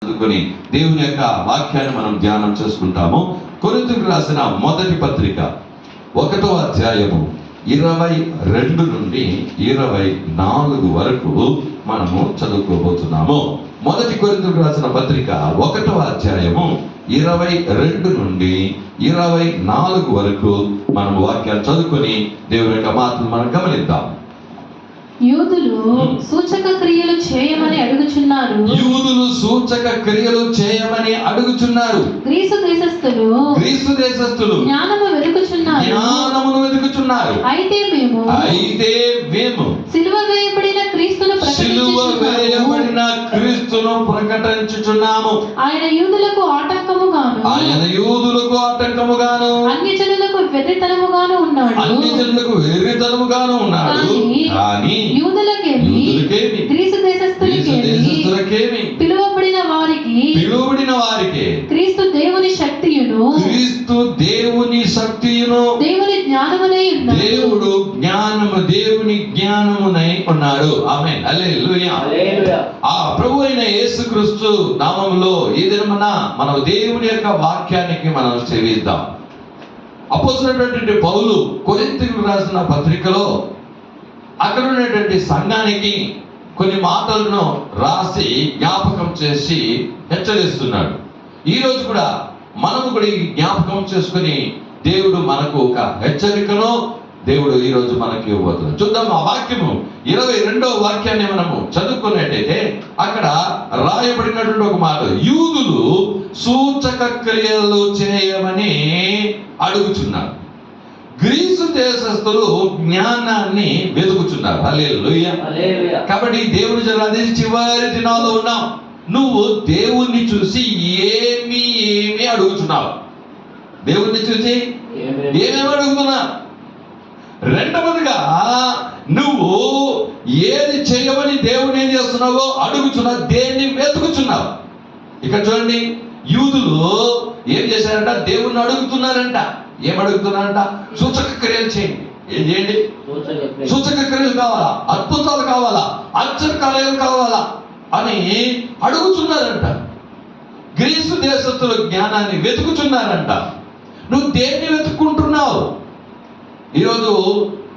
చదువుకొని దేవుని యొక్క వాక్యాన్ని మనం ధ్యానం చేసుకుంటాము. కొరింథీయులకు రాసిన మొదటి పత్రిక 1వ అధ్యాయము 22 నుండి 24 వరకు మనము చదువుకోబోతున్నాము. మొదటి కొరింథీయులకు రాసిన పత్రిక 1వ అధ్యాయము 22 నుండి 24 వరకు మనం వాక్యాన్ని చదువుకొని దేవుని యొక్క మాటలు మనం గమనిద్దాం. యూదులు సూచక క్రియలు చేయమని అడుగుచున్నారు. యూదులు సూచక క్రియలు చేయమని అడుగుచున్నారు. గ్రీసు దేశస్థులు జ్ఞానమును వెతుకుచున్నారు. అయితే మేము సిలువ వేయబడిన క్రీస్తును ప్రకటించుచున్నాము. ఆయన యూదులకు ఆటంకముగాను అన్యజనులకు వెర్రితనముగాను ఉన్నాడు. కానీ యూదులకేమి గ్రీసు దేశస్థులకేమి పిలువబడిన వారికి క్రీస్తు దేవుని శక్తియును దేవుని జ్ఞానమునై ఉన్నాడు. దేవుని జ్ఞానమునై ఉన్నాడు. ఆమేన్. హల్లెలూయా. ఆ ప్రభు అయిన యేసుక్రీస్తు నామములో ఈ దినమున మనం దేవుని యొక్క వాక్యానికి మనం సేవిద్దాం. అపోస్తలుడైనటువంటి పౌలు కొరింథీయులకు రాసిన పత్రికలో అక్కడ ఉన్నటువంటి సంఘానికి కొన్ని మాటలను రాసి జ్ఞాపకం చేసి హెచ్చరిస్తున్నాడు. ఈ రోజు కూడా మనము కూడా ఈ జ్ఞాపకం చేసుకుని దేవుడు మనకు ఒక హెచ్చరికను దేవుడు ఈ రోజు మనకి ఇవ్వబోతున్నాడు. చూద్దాం ఆ వాక్యము 22వ వాక్యాన్ని మనము చదువుకున్నట్టయితే అక్కడ రాయబడినటువంటి ఒక మాట, యూదులు సూచక క్రియలు చేయమని అడుగుచున్నారు. గ్రీసు దేశస్థులు జ్ఞానాన్ని వెతుకుచున్నారు. హల్లెలూయా. కాబట్టి దేవుని జనాన్ని చివరి దినాల్లో ఉన్నాం. నువ్వు దేవుణ్ణి చూసి ఏమి అడుగుతున్నావు? దేవుణ్ణి చూసి ఏమేమి అడుగుతున్నా? రెండవదిగా నువ్వు ఏది చేయమని దేవుని ఏం చేస్తున్నావో అడుగుతున్నావు, దేన్ని వెతుకుచున్నావు. ఇక్కడ చూడండి, యూదులు ఏం చేశారంట? దేవుణ్ణి అడుగుతున్నారంట. ఏం అడుగుతున్నారంట? సూచక క్రియలు చేయండి. ఏం చేయండి? సూచక క్రియలు కావాలా, అద్భుతాలు కావాలా, ఆశ్చర్యకార్యాలు కావాలా అని అడుగుతున్నారంట. గ్రీసు దేశస్తుల జ్ఞానాన్ని వెతుకుచున్నారంట. నువ్వు దేన్ని వెతుక్కుంటున్నావు? ఈరోజు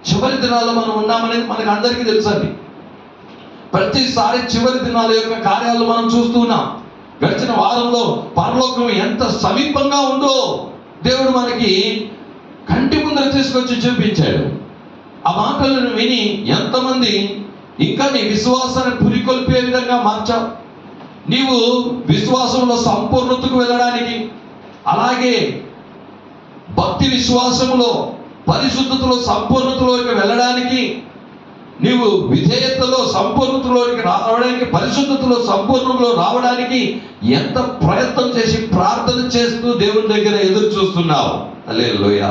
చివరి దినాల్లో మనం ఉన్నామనేది మనకు అందరికీ తెలుసండి. ప్రతిసారి చివరి దినాల యొక్క కార్యాలు మనం చూస్తూ ఉన్నాం. గడిచిన వారంలో పరలోకం ఎంత సమీపంగా ఉందో దేవుడు మనకి కంటి ముందర తీసుకొచ్చి చూపించాడు. ఆ మాటలను విని ఎంతమంది ఇంకా నీ విశ్వాసాన్ని పురికొల్పే విధంగా మార్చావు. నీవు విశ్వాసంలో సంపూర్ణతకు వెళ్ళడానికి, అలాగే భక్తి విశ్వాసంలో పరిశుద్ధతలో సంపూర్ణతలోకి వెళ్ళడానికి, నీవు విధేయతలో సంపూర్ణతలోకి రావడానికి, పరిశుద్ధతలో సంపూర్ణతలో రావడానికి ఎంత ప్రయత్నం చేసి ప్రార్థన చేస్తూ దేవుని దగ్గర ఎదురు చూస్తున్నావు. హల్లెలూయా.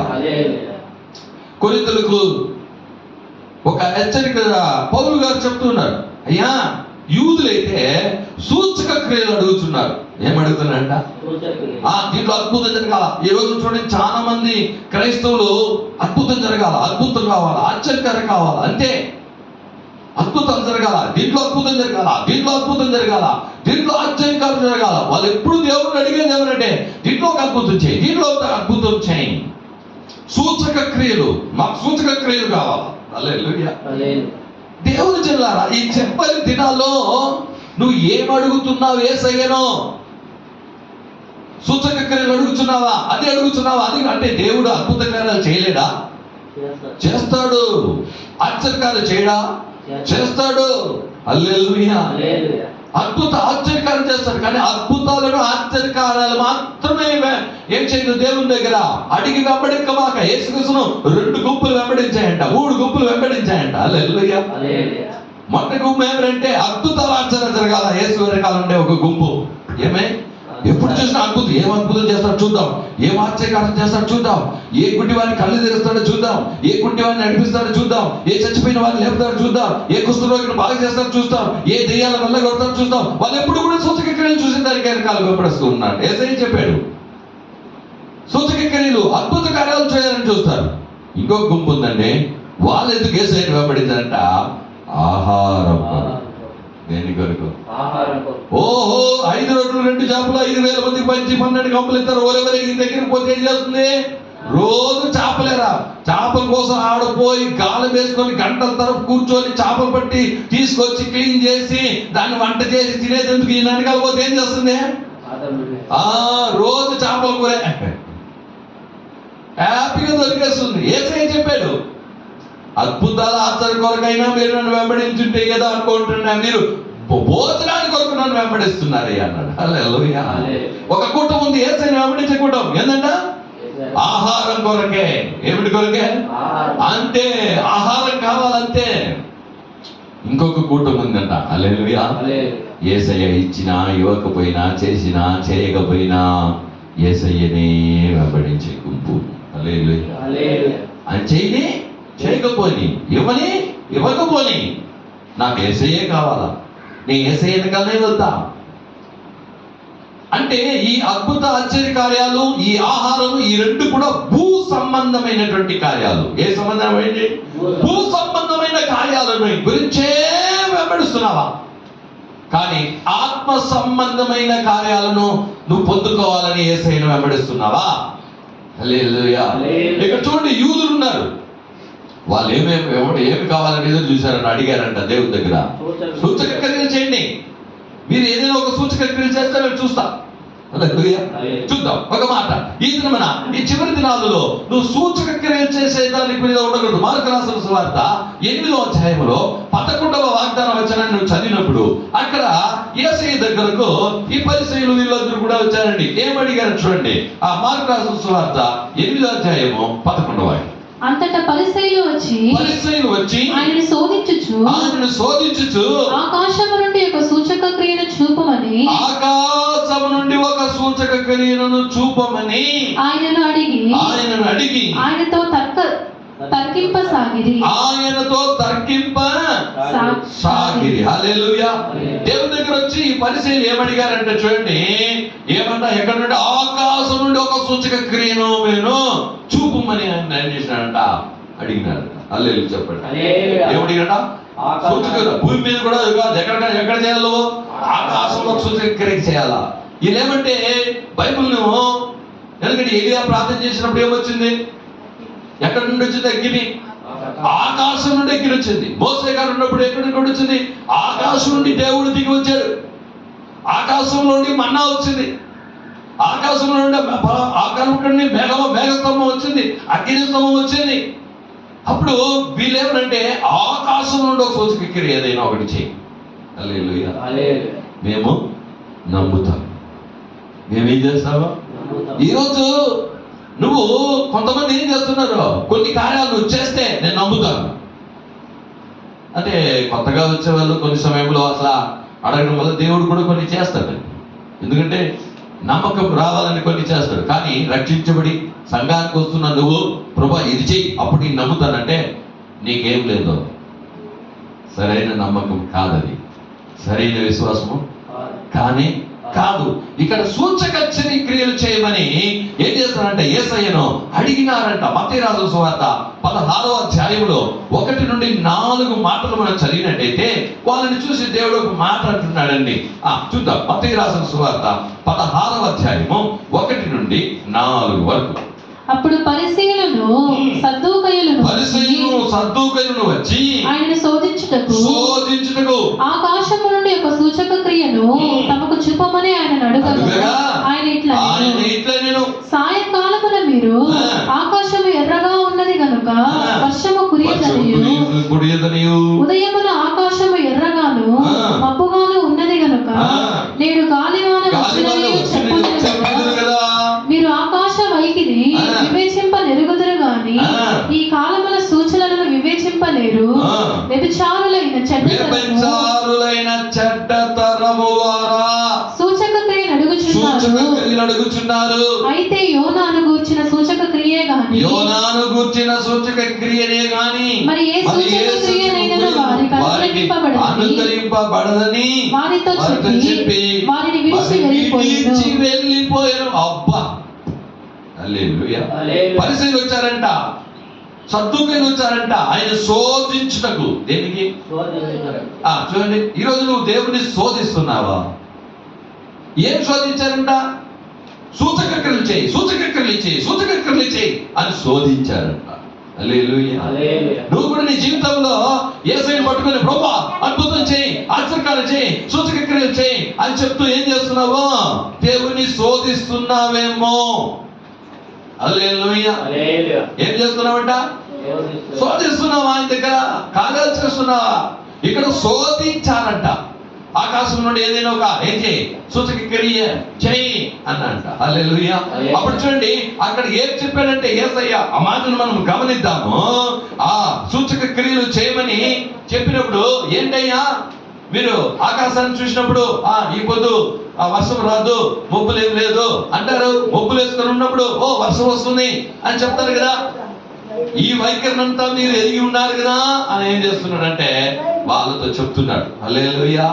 కొరింథీయులకు ఒక హెచ్చరిక పౌలు గారు చెప్తున్నారు. అయ్యా, యూదులైతే సూచక క్రియలు అడుగుతున్నారు. ఏమడుగుతున్నారంట? దీంట్లో అద్భుతం జరగాల. ఈ రోజు చూడండి, చాలా మంది క్రైస్తవులు అద్భుతం జరగాల, అద్భుతం కావాలా, ఆశ్చర్యకరం కావాలా, అంతే. అద్భుతం జరగాల, దీంట్లో అద్భుతం జరగాల, దీంట్లో అద్భుతం జరగాల, దీంట్లో ఆశ్చర్యకారం జరగాల. వాళ్ళు ఎప్పుడు దేవుడిని అడిగేది ఏమనంటే, దీంట్లో ఒక అద్భుతం చేయి, దీంట్లో ఒక అద్భుతం చేయి. సూచక క్రియలు, మాకు సూచక క్రియలు కావాలి. హల్లెలూయా. దేవుని జనులారా, ఈ చివరి దినాల్లో నువ్వు ఏం అడుగుతున్నావు? యేసయ్యను సూచక క్రియలు అడుగుతున్నావా? అది అడుగుతున్నావా? అది అంటే దేవుడు అద్భుత కార్యాలు చేయలేడా? చేస్తాడు. ఆశ్చర్యకార్యాలు చేయడా? చేస్తాడు. హల్లెలూయా. అద్భుత ఆశ్చర్యకార్యం చేస్తాడు. కానీ అద్భుతాలను ఆశ్చర్యకార్యాలు మాత్రమే ఏం చేయదు దేవుని దగ్గర. అడిగి వెంబడించమాక. యేసుక్రీస్తును 2 గుంపులు వెంబడించాయంట, 3 గుంపులు వెంబడించాయంట. హల్లెలూయా. మొదటి గుంపు ఏమంటే అద్భుతాలు ఆశ్చర్యం జరగాల. యేసు వెనకాల ఉండే ఒక గుంపు ఏమే ఎప్పుడు చూసినా అద్భుతం. ఏం అద్భుతం చేస్తాడు చూద్దాం, ఏం ఆశ్చర్యకారం చేస్తాడు చూద్దాం, ఏ గుడ్డి వారిని కళ్ళు తెరుస్తాడో చూద్దాం, ఏ గుడ్డి వారిని నడిపిస్తాడో చూద్దాం, ఏ చచ్చిపోయిన వారిని లేపుతాడో చూద్దాం, ఏ కుష్ఠరోగిని బాగా చేస్తాడో చూద్దాం, ఏ దెయ్యాల వల్ల కొడతాడో చూద్దాం. వాళ్ళు ఎప్పుడు కూడా సూచక క్రియలు చూసిన దానికి వెనకాల వెంబడిస్తూ ఉన్నాడు. యేసయ్య చెప్పాడు, సూచక క్రియలు అద్భుత కార్యాలు చేయాలని చూస్తారు. ఇంకొక గుంపు ఉందండి, వాళ్ళు ఎందుకు యేసయ్యను వెంబడించారంట? ఆహారం. దేని కొరకు? ఓహో 5 రొట్టెలు 2 చేపలు 5,000 మందికి పంచి 12 కంపలు ఇస్తారు. ఓరెవరి ఈ దగ్గరికి పోతే ఏం చేస్తుంది? రోజు చేపలేరా, చేపల కోసం ఆడపోయి గాలం వేసుకొని గంటల తరపు కూర్చొని చేపలు పట్టి తీసుకొచ్చి క్లీన్ చేసి దాన్ని వంట చేసి తినేందుకు ఈ వెనకాల పోతే ఏం చేస్తుంది? రోజు చేపల కూర హ్యాపీగా దొరికేస్తుంది. యేసయ్య చెప్పాడు, అద్భుతాలు ఆశ్చర్య కొరకైనా మీరు నన్ను వెంబడించుంటే కదా అనుకుంటున్నా, మీరు భోజనానికి కొరకు నన్ను వెంబడిస్తున్నారయ్యా అన్నాడు. హల్లెలూయా. ఒక కూటం ఉంది యేసయ్యని వెంబడించే కూటం. ఏంటంట? ఆహారం కొరకే. ఏమిటి కొరకే? అంతే, ఆహారం కావాలంతే. ఇంకొక కూటం ఉందంట. హల్లెలూయా. యేసయ్య ఇచ్చినా ఇవ్వకపోయినా చేసినా చేయకపోయినా యేసయ్యనే వెంబడించే గుంపు. హల్లెలూయా. అని చేయని చేయకపోని ఇవ్వని ఇవ్వకపోని నాకు యేసయ్యే కావాలా, నేను యేసయ్య వెనకాలనే వెళ్తా. అంటే ఈ అద్భుత ఆశ్చర్య కార్యాలు, ఈ ఆహారం, ఈ రెండు కూడా భూ సంబంధమైనటువంటి కార్యాలు. ఏ సంబంధమైనది? భూ సంబంధమైన కార్యాలను గురించే వెంబడిస్తున్నావా? కానీ ఆత్మ సంబంధమైన కార్యాలను నువ్వు పొందుకోవాలని యేసయ్యను వెంబడిస్తున్నావా? హల్లెలూయా. ఇక్కడ చూడండి, యూదులు ఉన్నారు. వాళ్ళు ఏమి కావాలని ఎదురు చూశారని అడిగారంట దేవుని దగ్గర. సూచక క్రియలు చేయండి, మీరు ఏదైనా ఒక సూచక క్రియలు చేస్తే మేము చూస్తాం. చూద్దాం. ఒక మాట, ఈ దినమున ఈ చివరి దినాలలో నువ్వు సూచక క్రియలు చేసేదానికి మీద ఉండకూడదు. మార్కు రాసిన సువార్త 8వ అధ్యాయంలో 11వ వాగ్దాన వచనాన్ని నువ్వు చదివినప్పుడు అక్కడ యేసయ్య దగ్గరకు ఈ పరిసయ్యులు వీళ్ళందరూ కూడా వచ్చారండి. ఏమడిగారు చూడండి. ఆ మార్కు రాసిన సువార్త 8వ అధ్యాయము 11వ. అంతటా పరిసయ్యులు వచ్చి ఆయనను శోధించుచు ఆకాశము నుండి ఒక సూచక క్రియను చూపమని ఆయనను అడిగి ఆయనతో తర్కింపసాగిరి. హల్లెలూయా. దేవుని దగ్గర వచ్చి ఈ పరిసయ్యులు ఏమడిగారంటే చూడండి, ఏమంట, ఎక్కడ నుండి? ఆకాశం నుండి ఒక సూచక క్రియను నేను చూపమని ఆయన ఏం చేసినాడంట? అడిగినాడు. హల్లెలూయా చెప్పండి. ఏమడిగాడ? సూచక. భూమి మీద కూడా ఎక్కడ చేయాలో? ఆకాశంలో ఒక సూచక క్రియ చేయాలా? వీళ్ళేమంటే బైబిల్ను, ఎందుకంటే ఏలియా ప్రార్థన చేసినప్పుడు ఏమొచ్చింది? ఎక్కడి నుండి వచ్చింది? అగ్ని. ఆకాశం నుండి అగ్ని వచ్చింది. మోసే గారు ఉన్నప్పుడు ఎక్కడి నుండి వచ్చింది? ఆకాశం నుండి దేవుడు దిగి వచ్చాడు. ఆకాశం నుండి మన్నా వచ్చింది. ఆకాశం నుండి మేఘస్తంభం వచ్చింది, అగ్ని స్తంభం వచ్చింది. అప్పుడు వీళ్ళేమనంటే ఆకాశం నుండి ఒక సూచక క్రియ ఏదైనా ఒకటి చేయి. హల్లెలూయా. మేము నమ్ముతాం. మేమేం చేస్తామో. ఈరోజు నువ్వు కొంతమంది ఏం చేస్తున్నారు? కొన్ని కార్యాలు నువ్వు చేస్తే నేను నమ్ముతాను అంటే, కొత్తగా వచ్చే వాళ్ళు కొన్ని సమయంలో అసలు అడగడం వల్ల దేవుడు కూడా కొన్ని చేస్తాడు. ఎందుకంటే నమ్మకం రావాలని కొన్ని చేస్తాడు. కానీ రక్షించబడి సంఘానికి వస్తున్న నువ్వు, ప్రభా ఇది చెయ్యి అప్పుడు నేను నమ్ముతానంటే నీకేం లేదు. సరైన నమ్మకం కాదది, సరైన విశ్వాసము కానీ కాదు. ఇక్కడ సూచక క్రియలు చేయమని ఏం చేస్తారంటే యేసయ్యను అడిగినారంట. మత్తయి రాసిన సువార్త 16వ అధ్యాయంలో 1 నుండి 4 మాటలు మనం చదివినట్టయితే వాళ్ళని చూసి దేవుడు ఒక మాట అంటున్నాడండి. చూద్దాం. మత్తయి రాసిన సువార్త 16వ అధ్యాయము 1 నుండి 4 వరకు. అప్పుడు పరిసయ్యులను సద్దూకయులను వచ్చి ఆయనను శోధించుటకు ఆకాశము నుండి ఒక సూచక క్రియను తమకు చూపమని ఆయనను అడుగగా ఆయన ఇట్లా నేను సాయంకాలమున మీరు ఆకాశము ఎర్రగా ఉన్నది గనుక వర్షము కురియదనియు ఉదయమున ఆకాశము ఎర్రగాను మబ్బుగాను ఉన్నది గనుక నేడు గాలివాన చెప్పుదురు కదా. మీరు ఆకాశ వైఖిని వివేచింపనెరుగుదురు గాని ఈ కాలముల సూచనలను వివేచింపలేరు. వ్యభిచారులైన చెడ్డ తరము వారా సూచక క్రియను అడుగుచున్నారు. అయితే యోనాను గూర్చిన సూచక క్రియనే గాని మరి ఏ సూచక క్రియనైనను వారికి అనుగ్రహింపబడదని వారితో చెప్పి వారిని విడిచి వెళ్ళిపోయారు. అబ్బా, హల్లెలూయా. పరిసయ్యులు వచ్చారంట, సద్దూకయ్యులు వచ్చారంట ఆయన శోధించుటకు. దేనికి? చూడండి, ఈరోజు నువ్వు దేవుడిని శోధిస్తున్నావా? ఏం శోధించారంట? సూచకక్రియలు చేయి, సూచకక్రియలు చేయి, సూచకక్రియలు చేయి అని శోధించారంట. హల్లెలూయా. నువ్వు కూడా నీ జీవితంలో యేసయ్యను పట్టుకొని ప్రభువా అద్భుతం చేయి, ఆశ్చర్యకార్యాలు చేయి, సూచకక్రియలు చేయి అని చెప్తూ ఏం చేస్తున్నావు? దేవుని శోధిస్తున్నావేమో. హల్లెలూయా. ఏం చేస్తున్నావంట? శోధిస్తున్నావా? ఆయన దగ్గర కార్యాలు చేస్తున్నావా? ఇక్కడ శోధించారంట. ఆకాశం నుండి ఏదైనా ఒక ఏం చేయి, సూచక క్రియ చేయి అన్నంట. హల్లెలూయా. అప్పుడు చూడండి అక్కడ ఏం చెప్పాడంటే యేసయ్య, ఆ మాటను మనం గమనిద్దాము. ఆ సూచక క్రియలు చేయమని చెప్పినప్పుడు ఏంటయ్యా, మీరు ఆకాశాన్ని చూసినప్పుడు ఈ పొద్దు వర్షం రాదు, మబ్బులు ఏం లేదు అంటారు. మబ్బులు వేసుకొని ఉన్నప్పుడు ఓ వర్షం వస్తుంది అని చెప్తారు కదా. ఈ వైఖరినంతా మీరు ఎరిగి ఉన్నారు కదా అని ఏం చేస్తున్నాడంటే వాళ్ళతో చెప్తున్నాడు. హల్లెలూయా.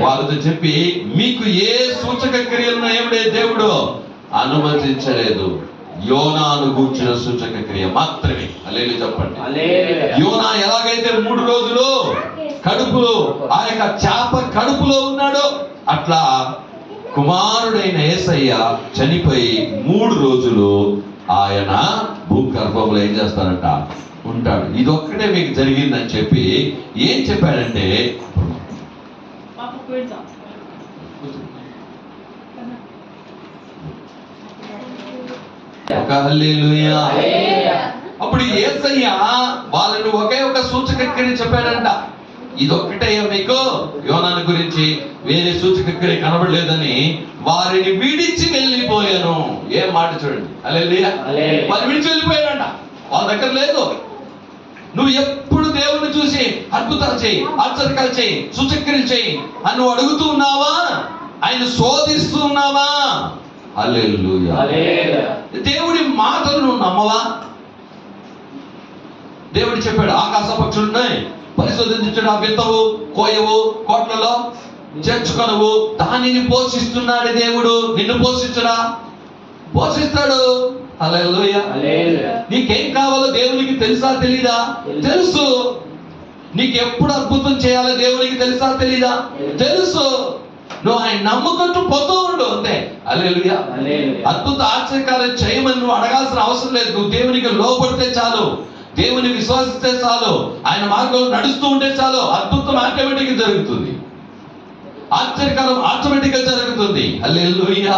వాళ్ళతో చెప్పి మీకు ఏ సూచక క్రియలను ఏమిడే దేవుడు అనుమతించలేదు, యోనాను గూర్చిన సూచక క్రియ మాత్రమే. హల్లెలూయా చెప్పండి. యోనా ఎలాగైతే 3 రోజులు కడుపులో ఆ యొక్క చేప కడుపులో ఉన్నాడో అట్లా కుమారుడైన యేసయ్య చనిపోయి 3 రోజులు ఆయన భూగర్భంలో ఏం చేస్తారంట, ఉంటాడు. ఇదొక్కటే మీకు జరిగిందని చెప్పి ఏం చెప్పాడంటే హల్లెలూయా. అప్పుడు యేసయ్య వాళ్ళని ఒకే ఒక సూచక క్రియ చెప్పాడంట. ఇదొక్కటయ్యా మీకు యోనాను గురించి, వేరే సూచక క్రియ కనబడలేదని వారిని విడిచి వెళ్ళిపోయాను. ఏం మాట చూడండి. హల్లెలూయా. వారు విడిచి వెళ్ళిపోయాడంట. వాళ్ళ దగ్గర లేదు. నువ్వు ఎప్పుడు దేవుణ్ణి చూసి అద్భుతాలు చేయి, ఆశ్చర్యాలు చేయి, సూచక్రియలు చేయి అని నువ్వు అడుగుతూ ఉన్నావా? ఆయన శోధిస్తూ ఉన్నావా? హల్లెలూయా. దేవుడి మాటలు నువ్వు నమ్మవా? దేవుడు చెప్పాడు ఆకాశ పక్షులున్నాయి, పరిశోధించడం, విత్తవు, కోయవు, కోట్లలో చేర్చుకొనవు, దానిని పోషిస్తున్నాడు దేవుడు. నిన్ను పోషించడా? పోషిస్తాడు. హల్లెలూయా. నీకేం కావాలో దేవునికి తెలుసా తెలీదా? తెలుసు. నీకు ఎప్పుడు అద్భుతం చేయాలో దేవునికి తెలుసా తెలీదా? తెలుసు. నువ్వు ఆయన నమ్ముకుంటూ పోతూ ఉండు అంతే. హల్లెలూయా. అద్భుత ఆశ్చర్యకార్యం చేయమని నువ్వు అడగాల్సిన అవసరం లేదు. నువ్వు దేవునికి లోబడితే చాలు, దేవుని విశ్వసిస్తే చాలు, ఆయన మార్గంలో నడుస్తూ ఉంటే చాలు, అద్భుతం ఆటోమేటిక్ గా జరుగుతుంది. ఆశ్చర్యకారం ఆటోమేటిక్ గా జరుగుతుంది. హల్లెలూయా.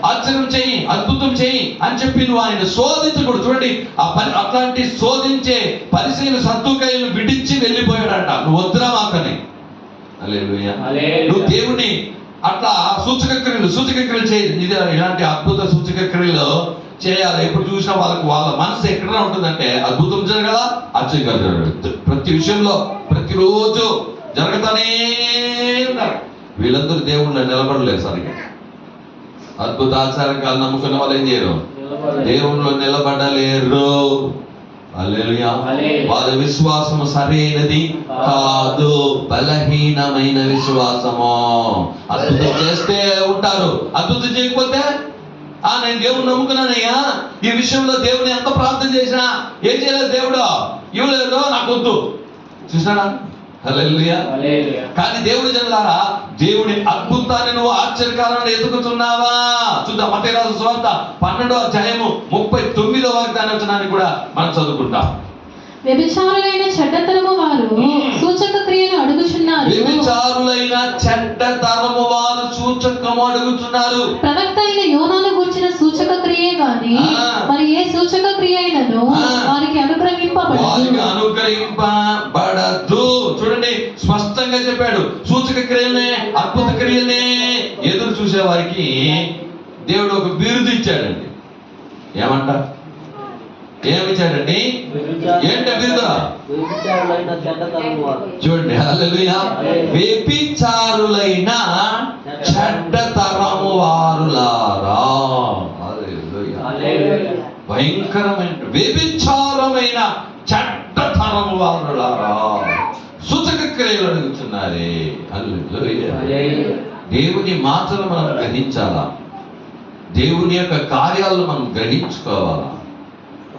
ఆశ్చర్యం చేయి, అద్భుతం చేయి అని చెప్పి నువ్వు ఆయన శోధించకూడదు. చూడండి అట్లాంటి శోధించే పరిశీలన సద్దుకాయలను విడిచి వెళ్ళిపోయాడంట. నువ్వు వద్దురా మాకని. హల్లెలూయా. నువ్వు దేవుని అట్లా సూచక క్రియలు చేయి. ఇలాంటి అద్భుత సూచక క్రియలు చేయాలి. ఎప్పుడు చూసినా వాళ్ళ మనసు ఎక్కడ ఉంటుందంటే అద్భుతం జరగాల, ఆశ్చర్యం జరగదు. ప్రతి విషయంలో ప్రతిరోజు జరుగుతానే ఉన్నారు. వీళ్ళందరూ దేవుళ్ళు నిలబడలేదు సరిగ్గా. అద్భుత ఆచారకాలు నమ్ముకున్న వాళ్ళు ఏం చేయరు? దేవుళ్ళు నిలబడలేరు. హల్లెలూయా. వాళ్ళ విశ్వాసము సరైనది కాదు, బలహీనమైన విశ్వాసము. అద్భుతం చేస్తే ఉంటారు, అద్భుతం చేయకపోతే నేను దేవుని నమ్ముకున్నానయ్యా, ఈ విషయంలో దేవుని ఎంత ప్రార్థన చేసినా ఏం చేయలేదు, దేవుడు ఇవ్వలేదు, నాకు వద్దు. చూసారా? హల్లెలూయా. కానీ దేవుడి జనులారా, దేవుడి అద్భుతాన్ని నువ్వు ఆశ్చర్యకారాన్ని ఎదుగుతున్నావా? చూద్దాం. మత్తయి రాసిన సువార్త 12వ అధ్యాయము 39వ వాగ్దానాన్ని కూడా మనం చదువుకుంటాం. వ్యభిచారులైన చెడ్డతరము వారు సూచక క్రియను అడుగుచున్నారు. వ్యభిచారులైన చెడ్డతరము వారు సూచకము అడుగుతున్నారు. ప్రవక్త అయిన యోనాను గూర్చిన సూచక క్రియే గాని మరి ఏ సూచక క్రియ అయినను వారికి అనుగ్రహింపబడదు. చూడండి, స్పష్టంగా చెప్పాడు. సూచక క్రియలనే, అద్భుత క్రియలనే ఎదురు చూసే వారికి దేవుడు ఒక బిరుదు ఇచ్చాడండి. ఏమంట? ఏమిచ్చాడండి? ఏంట బిరుదు? చూడండి. హల్లెలూయా. వ్యభిచారులైన చెడ్డతరము వారులారా. హల్లెలూయా. భయంకరమైన వ్యభిచారమైన చెడ్డతరము వారులారా సూచక క్రియలు అడుగుతున్నారే. హల్లెలూయా. దేవుని మాటలు మనం గ్రహించాలా, దేవుని యొక్క కార్యాలను మనం గ్రహించుకోవాలా.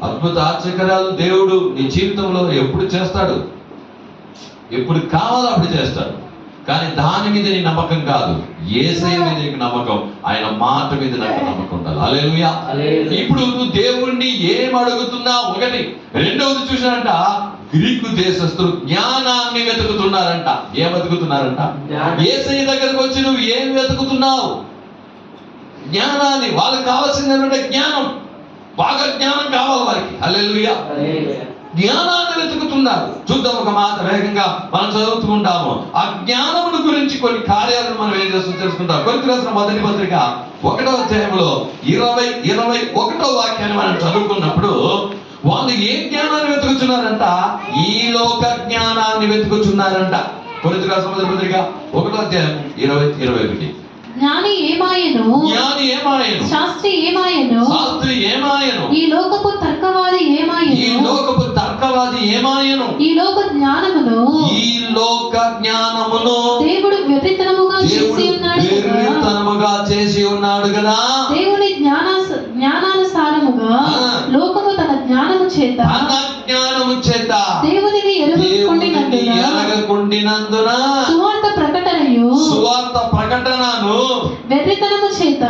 అద్భుత ఆశ్చర్యాలు దేవుడు నీ జీవితంలో ఎప్పుడు చేస్తాడు, ఎప్పుడు కావాలో అప్పుడు చేస్తాడు. కానీ దాని మీద నీ నమ్మకం కాదు, యేసయ్య మీద నీకు నమ్మకం, ఆయన మాట మీద నాకు నమ్మకం ఉండాలి. హల్లెలూయా. ఇప్పుడు నువ్వు దేవుణ్ణి ఏం అడుగుతున్నావు? ఒకటి. రెండవది చూసినంట, గ్రీకు దేశస్తులు జ్ఞానాన్ని వెతుకుతున్నారంట. ఏం వెతుకుతున్నారంట? యేసయ్య దగ్గరకు వచ్చి నువ్వు ఏం వెతుకుతున్నావు? జ్ఞానాన్ని. వాళ్ళకి కావాల్సింది ఏంటంటే జ్ఞానం, బాగా జ్ఞానం కావాలి వారికి. హల్లెలూయా. జ్ఞానాన్ని వెతుకుతున్నారు. చూద్దాం ఒక మాట వేగంగా మనం చదువుతుంటాము. ఆ జ్ఞానమును గురించి కొన్ని కార్యాలను మనం ఏం చేస్తూ తెలుసుకుంటాం. కొరింథీయులకు రాసిన మొదటి పత్రిక 1వ అధ్యాయంలో 21వ వాక్యాన్ని మనం చదువుకున్నప్పుడు వాళ్ళు ఏ జ్ఞానాన్ని వెతుకుతున్నారంట? ఈ లోక జ్ఞానాన్ని వెతుకుతున్నారంట. కొరింథీయులకు రాసిన మొదటి పత్రిక 1వ అధ్యాయం 20-21. జ్ఞాని ఏమాయను, జ్ఞాని ఏమాయను, శాస్త్రి ఏమాయను, శాస్త్రి ఏమాయను, ఈ లోకపు తర్కవాది ఏమాయను, ఈ లోకపు తర్కవాది ఏమాయను, ఈ లోక జ్ఞానమును, ఈ లోక జ్ఞానమును దేవుడు వెర్రితనముగా చేసి ఉన్నాడు కదా. వెర్రితనముగా చేసి ఉన్నాడు కదా. దేవుని జ్ఞానానుసారముగా లోకము తన జ్ఞానము చేత, తన జ్ఞానము చేత దేవునిని ఎరగకుండినందున సువార్త ప్రకటనయు, సువార్త ప్రకటనను వెర్రితనము చేత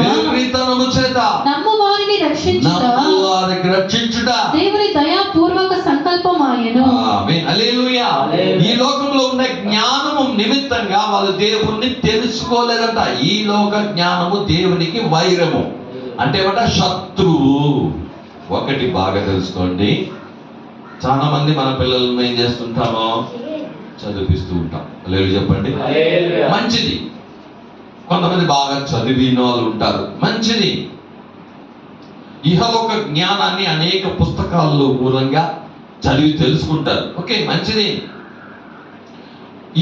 నమ్ము వారిని రక్షించుట దేవుని దయాపూర్వక సంకల్పమాయెను. ఆమేన్. హల్లెలూయా. ఈ లోకంలో ఉన్న జ్ఞానము నిమిత్తంగా వాళ్ళు దేవుణ్ణి తెలుసుకోలేదంట. ఈ లోక జ్ఞానము దేవునికి వైరము, అంటే ఏమంట? శత్రువు. ఒకటి బాగా తెలుసుకోండి, చాలా మంది మన పిల్లలను ఏం చేస్తుంటామో చదివిస్తూ ఉంటాం. లేదు చెప్పండి, మంచిది. కొంతమంది బాగా చదివిన వాళ్ళు ఉంటారు, మంచిది. ఇహలోక జ్ఞానాన్ని అనేక పుస్తకాల్లో మూలంగా చదివి తెలుసుకుంటారు, ఓకే, మంచిది.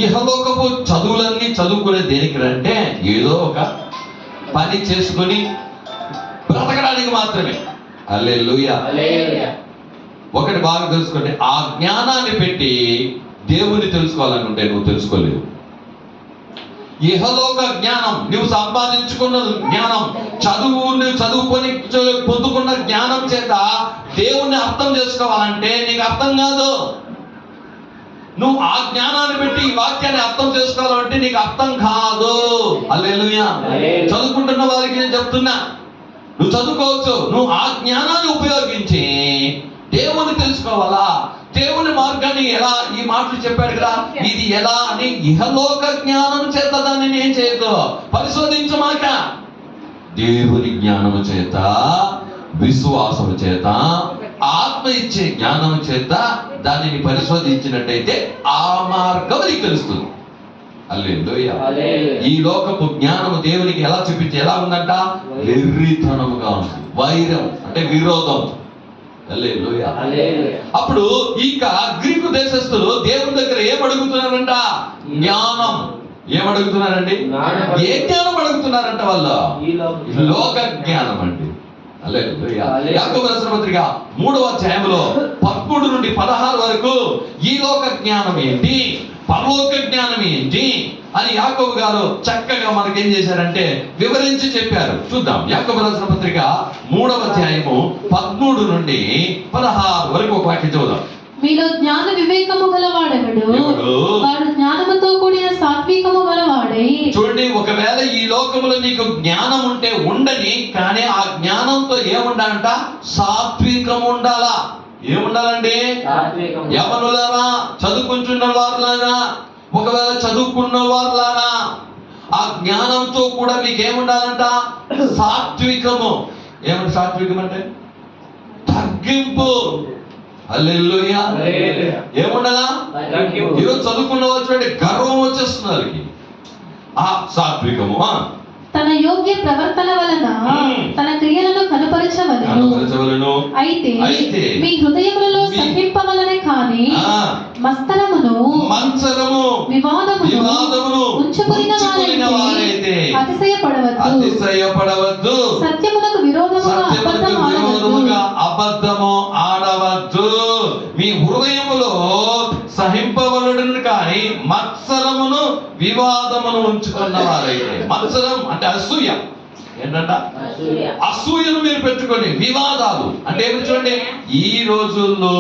ఇహలోకపు చదువులన్నీ చదువుకునే దేనికి అంటే ఏదో ఒక పని చేసుకొని బ్రతకడానికి మాత్రమే. హల్లెలూయా. ఒకటి బాగా తెలుసుకోండి, ఆ జ్ఞానాన్ని పెట్టి దేవుని తెలుసుకోవాలనుకుంటే నువ్వు తెలుసుకోలేవు. ఇహలోక జ్ఞానం, నువ్వు సంపాదించుకున్న జ్ఞానం, చదువుకొని పొందుకున్న జ్ఞానం చేత దేవుణ్ణి అర్థం చేసుకోవాలంటే నీకు అర్థం కాదు. నువ్వు ఆ జ్ఞానాన్ని పెట్టి ఈ వాక్యాన్ని అర్థం చేసుకోవాలంటే నీకు అర్థం కాదు. హల్లెలూయా. చదువుకుంటున్న వారికి నేను చెప్తున్నా, నువ్వు చదువుకోవచ్చు, నువ్వు ఆ జ్ఞానాన్ని ఉపయోగించి దేవుని తెలుసుకోవాలా. దేవుని మార్గాన్ని ఎలా, ఈ మాటలు చెప్పాడు కదా, ఇది ఎలా అని ఇహలోక జ్ఞానం చేత దాన్ని నేను చేయదు, పరిశోధించమాక. దేవుని జ్ఞానము చేత, విశ్వాసము చేత, ఆత్మ ఇచ్చే జ్ఞానము చేత దానిని పరిశోధించినట్టయితే ఆ మార్గం నీకు తెలుస్తుంది. హల్లెలూయా. ఈ లోకపు జ్ఞానము దేవునికి ఎలా చూపించి ఎలా ఉందంట? వెర్రితనముగా ఉంది. వైరం అంటే విరోధం. హల్లెలూయా. అప్పుడు ఇక గ్రీకు దేశస్తులు దేవుని దగ్గర ఏం అడుగుతున్నారంట? జ్ఞానం. ఏం అడుగుతున్నారండి? ఏ జ్ఞానం అడుగుతున్నారంట వాళ్ళు? లోక జ్ఞానం అండి. హల్లెలూయా. యాకోబు రాసిన పత్రిక 3వ అధ్యాయంలో 13 నుండి 16 వరకు ఈ లోక జ్ఞానం ఏంటి, పరలోక జ్ఞానం ఏంటి అని యాకోబు గారు చక్కగా మనకేం చేశారంటే వివరించి చెప్పారు. చూద్దాం. యాకోబు రాసిన పత్రిక 3వ అధ్యాయము 13 నుండి 16 వరకు ఒక వాక్యం చదువుదాం. మీలో జ్ఞాన వివేకము గలవాడెవడు? వాడు జ్ఞానముతో కూడిన సాత్వికము గలవాడై. చూడండి, ఒకవేళ ఈ లోకములో నీకు జ్ఞానం ఉంటే ఉండని, కానీ ఆ జ్ఞానంతో ఏముండాలంట? సాత్వికం ఉండాలా. ఏముండాలండి? యవనులారా, చదువుకుంటున్న వారులారా, ఒకవేళ చదువుకున్న వారులారా, ఆ జ్ఞానంతో కూడా మీకు ఏముండాలంట? సాత్వికము. ఏమంటే సాత్వికం అంటే తగ్గింపు. హల్లెలూయా. ఏముండాలా? ఈరోజు చదువుకున్న వాళ్ళు గర్వం వచ్చేస్తుంది వాళ్ళకి. ఆ సాత్వికము తన యోగ్య ప్రవర్తన వలన తన క్రియలను కనపరచవలెను. అయితే మీ హృదయములలో సహింపవలనే కాని మత్సరమును వివాదమును ఉంచుకొనిన వారైతే అతిశయపడవద్దు. సత్యమునకు విరోధముగా అబద్ధము ఆడవద్దు. మీ హృదయములో సహింపవలెను కానీ మత్సరమును వివాదమును ఉంచుకున్న వారైతే. మత్సరం అంటే అసూయ. ఏంటంట? అసూయను మీరు పెట్టుకోండి. వివాదాలు అంటే ఏమి? చూడండి, ఈ రోజుల్లో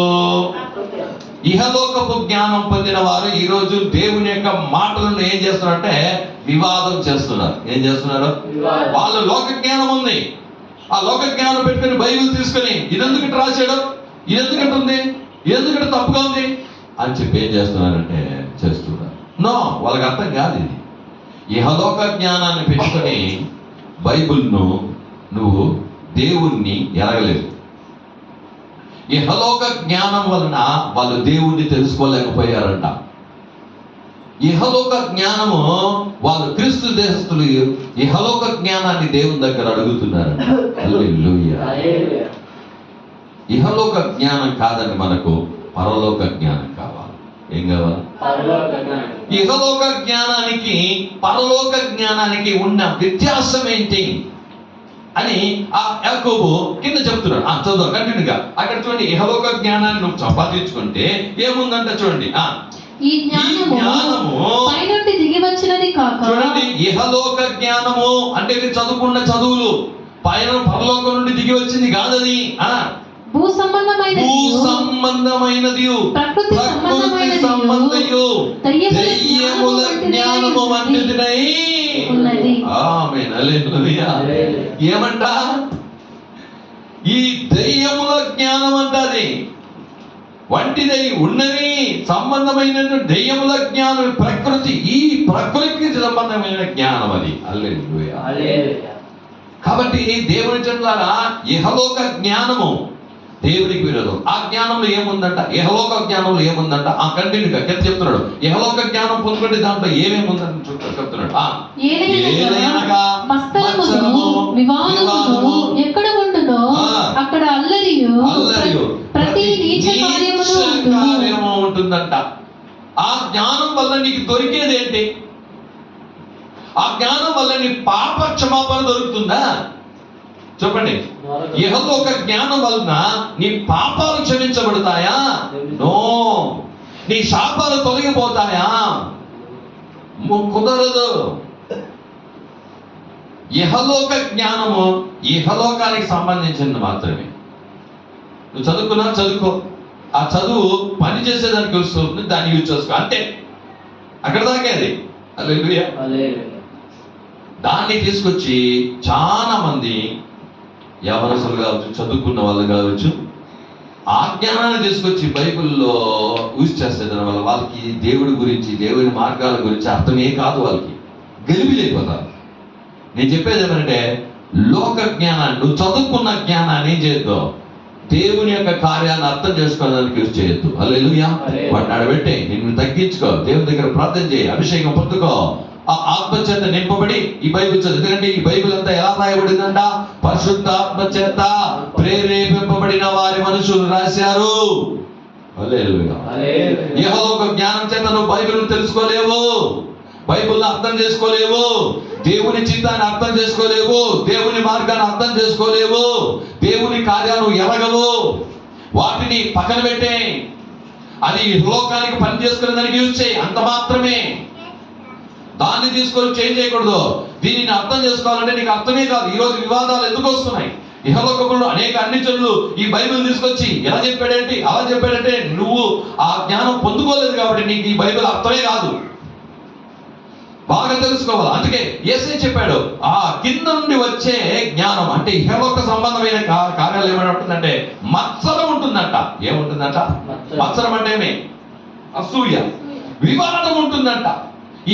ఇహలోకపు జ్ఞానం పొందిన వారు ఈ రోజు దేవుని యొక్క మాటలను ఏం చేస్తున్నారంటే వివాదం చేస్తున్నారు. ఏం చేస్తున్నారు? వాళ్ళు లోక జ్ఞానం ఉంది, ఆ లోక జ్ఞానం పెట్టుకుని బైబిల్ తీసుకొని ఇదెందుకు రాశాడు, ఇదెందుకంటే ఉంది, ఇదెందుకంటే తప్పుగా ఉంది అని చెప్పి ఏం చేస్తున్నారంటే చేస్తున్నారు. నో, వాళ్ళకి అర్థం కాదు ఇది. ఇహలోక జ్ఞానాన్ని పెట్టుకొని బైబిల్ను నువ్వు దేవుణ్ణి ఎరగలేవు. ఇహలోక జ్ఞానం వలన వాళ్ళు దేవుణ్ణి తెలుసుకోలేకపోయారంట. ఇహలోక జ్ఞానము వాళ్ళు క్రీస్తు దేశస్తులు ఇహలోక జ్ఞానాన్ని దేవుని దగ్గర అడుగుతున్నారంట. హల్లెలూయా. ఇహలోక జ్ఞానం కాదండి, మనకు పరలోక జ్ఞానం కావాలి. ఏం కావాలి? ఇహలోక జ్ఞానానికి పరలోక జ్ఞానానికి ఉన్న వ్యత్యాసం ఏంటి అని ఆ యాకోబు కింద చెప్తున్నాడు. చదువు కంటిన్యూగా. అక్కడ చూడండి, ఇహలోక జ్ఞానాన్ని నువ్వు సంపాదించుకుంటే ఏముందంట చూడండి. ఈ జ్ఞానము పైనుండి దిగి వచ్చినది కాక. చూడండి, ఇహలోక జ్ఞానము అంటే మీరు చదువుకున్న చదువులు పైన పరలోకం నుండి దిగి వచ్చింది కాదది. భూ సంబంధమైనది, ప్రకృతి సంబంధయు దెయ్యముల జ్ఞానము వంటిదినై ఉన్నది. ఆమేన్. హల్లెలూయా. ఏమంట? ఈ దెయ్యముల జ్ఞానం అంటది వంటిదై ఉన్నది, సంబంధమైన దెయ్యముల జ్ఞానం, ప్రకృతి, ఈ ప్రకృతికి సంబంధమైన జ్ఞానం అది. హల్లెలూయా. కాబట్టి దేవుని జనులారా, ఇహలోక జ్ఞానము దేవునికి విరోధం. ఆ జ్ఞానంలో ఏముందంట? ఇహలోక జ్ఞానంలో ఏముందంట? కంటిన్యూగా చెప్తున్నాడు. ఇహలోక జ్ఞానం పొందుకుంటే దాంట్లో ఏమేమి ఉందని చెప్తున్నాడు. ఏలయనగా మత్సరము, వివాదము ఎక్కడ ఉండునో అక్కడ అల్లరియు ప్రతి నీచ కార్యము ఉంటుందంట. ఆ జ్ఞానం వల్ల నీకు దొరికేది ఏంటి? ఆ జ్ఞానం వల్ల నీ పాప క్షమాపణ దొరుకుతుందా? చెప్పండి. ఇహలోక జ్ఞానం వలన నీ పాపాలు క్షమించబడతాయా? నో. నీ శాపాలు తొలగిపోతాయా? కుదరదు. ఇహలోక జ్ఞానము ఇహలోకానికి సంబంధించింది మాత్రమే. నువ్వు చదువుకున్నా చదువుకో, ఆ చదువు పని చేసేదానికి వస్తుంది, దాన్ని యూజ్ చేసుకో, అంతే. అక్కడ దాకే అది. హల్లెలూయా. దాన్ని తీసుకొచ్చి చాలా మంది యవనస్తులు కావచ్చు, చదువుకున్న వాళ్ళు కావచ్చు, ఆ జ్ఞానాన్ని తీసుకొచ్చి బైబిల్లో యూజ్ చేస్తే దాని వల్ల వాళ్ళకి దేవుడి గురించి, దేవుని మార్గాల గురించి అర్థమే కాదు, వాళ్ళకి గెలిపిలైపోతారు. నేను చెప్పేది ఏమంటే, లోక జ్ఞానాన్ని, నువ్వు చదువుకున్న జ్ఞానాన్ని ఏం చేయొద్దు, దేవుని యొక్క కార్యాన్ని అర్థం చేసుకోవడానికి యూజ్ చేయొద్దు. హల్లెలూయా. వాటిని ఆడబెట్టే, నిన్ను తగ్గించుకో, దేవుని దగ్గర ప్రార్థన చేయి, అభిషేకం పొందుకో, ఆ ఆత్మ చేత నింపబడి ఈ బైబిల్ చదువు. ఎందుకంటే ఈ బైబిల్ అంతా ఎలా రాయబడిందంట? పరిశుద్ధ ఆత్మ చేత ప్రేరేపింపబడిన వారి మనుషులు రాశారు. హల్లెలూయా. యెహోవా జ్ఞానం చేత నువ్వు బైబిల్ తెలుసుకోలేవు, బైబిల్ అర్థం చేసుకోలేవు, దేవుని చిత్తాన్ని అర్థం చేసుకోలేవు, దేవుని మార్గాన్ని అర్థం చేసుకోలేవు, దేవుని కార్యాలు ఎరగవు. వాటిని పక్కన పెట్టే, అది లోకానికి పని చేసుకునే దానికి యూజ్ చేయి, అంత మాత్రమే. దాన్ని తీసుకొని చేంజ్ చేయకూడదు. దీనిని అర్థం చేసుకోవాలంటే నీకు అర్థమే కాదు. ఈ రోజు వివాదాలు ఎందుకు వస్తున్నాయి? ఇహలోకంలో అనేక అన్ని జనులు ఈ బైబిల్ తీసుకొచ్చి ఎలా చెప్పాడంటే, అలా చెప్పాడంటే, నువ్వు ఆ జ్ఞానం పొందుకోలేదు కాబట్టి నీకు ఈ బైబిల్ అర్థమే కాదు. బాగా తెలుసుకోవాలి. అందుకే యేసే చెప్పాడు, ఆ కింద నుండి వచ్చే జ్ఞానం అంటే ఇహలోక సంబంధమైన కార్యాలు ఏమైనా ఉంటుందంటే మత్సరం ఉంటుందంట. ఏముంటుందంట? మత్సరం అంటే ఏమి? అసూయ, వివాదం ఉంటుందంట.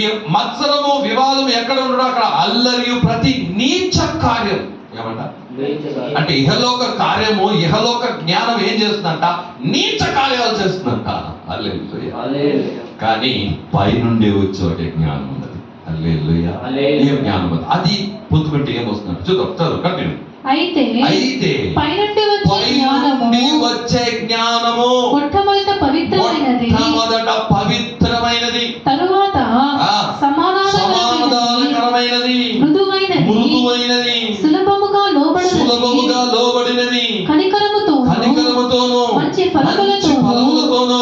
ఈ మత్సరము, వివాదం ఎక్కడ ఉండడం అక్కడ అల్లరియు ప్రతి నీచ కార్యం. ఏమంట? అంటే ఇహలోక కార్యము, ఇహలోక జ్ఞానం ఏం చేస్తుందంట? నీచ కార్యాలు చేస్తుందంట. హల్లెలూయా. కానీ పైనుండి వచ్చే జ్ఞానం ఉన్నది. హల్లెలూయా. ఏ జ్ఞానం అది పొందుకుంటే ఏమొస్తుందంట? చూద్దాం, కంటిన్యూ. అయితే పైనుండి వచ్చే జ్ఞానము మొట్టమొదట పవిత్రమైనది, తరువాత సమాధానకరమైనది, మృదువైనది, సులభముగా లోబడినది, కనికరముతోను మంచి ఫలములతోను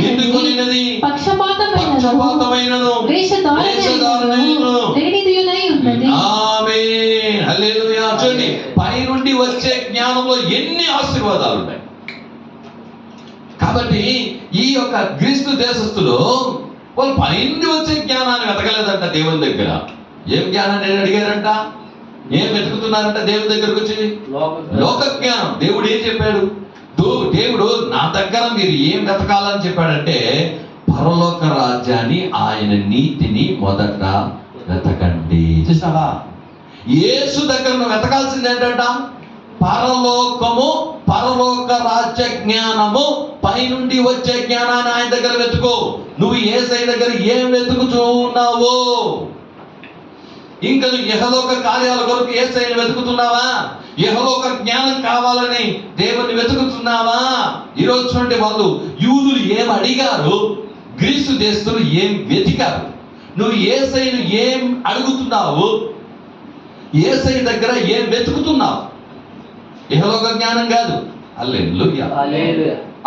నిండుకొనినది, పక్షపాతమైనను వేషధారణను ఉన్నది. ఆమేన్. హల్లెలూయా. చూడండి, పైనుండి వచ్చే జ్ఞానంలో ఎన్ని ఆశీర్వాదాలు ఉన్నాయి. కాబట్టి ఈ యొక్క గ్రీస్తు దేశస్థులు వాళ్ళు పైనుండి వచ్చే జ్ఞానాన్ని వెతకలేదంట దేవుని దగ్గర. ఏం జ్ఞానాన్ని అడిగారంట? ఏం వెతుకుతున్నారంట దేవుని దగ్గరకు వచ్చి? లోక జ్ఞానం. దేవుడు ఏం చెప్పాడు? దేవుడు నా దగ్గర మీరు ఏం వెతకాలని చెప్పాడంటే, పరలోక రాజ్యాన్ని, ఆయన నీతిని మొదట వెతకండి. చూసావా? యేసు దగ్గర నువ్వు వెతకాల్సింది ఏంటంట? పరలోకము, పరలోక రాజ్య జ్ఞానము, పైనుండి వచ్చే జ్ఞానాన్ని ఆయన దగ్గర వెతుకో. నువ్వు యేసయ్య దగ్గర ఏం వెతుకుతూ ఉన్నావు? ఇంకా నువ్వు యెహలోక కార్యాల కొరకు యేసయ్యను వెతుకుతున్నావా? యెహలోక జ్ఞానం కావాలని దేవుని వెతుకుతున్నావా? ఈరోజు చూడండి, వాళ్ళు యూదులు ఏం అడిగారు, గ్రీసు దేశస్తులు ఏం వెతికారు. నువ్వు యేసయ్యను ఏం అడుగుతున్నావు? యేసయ్య దగ్గర ఏం వెతుకుతున్నావు? యెహలోక జ్ఞానం కాదు. హల్లెలూయా.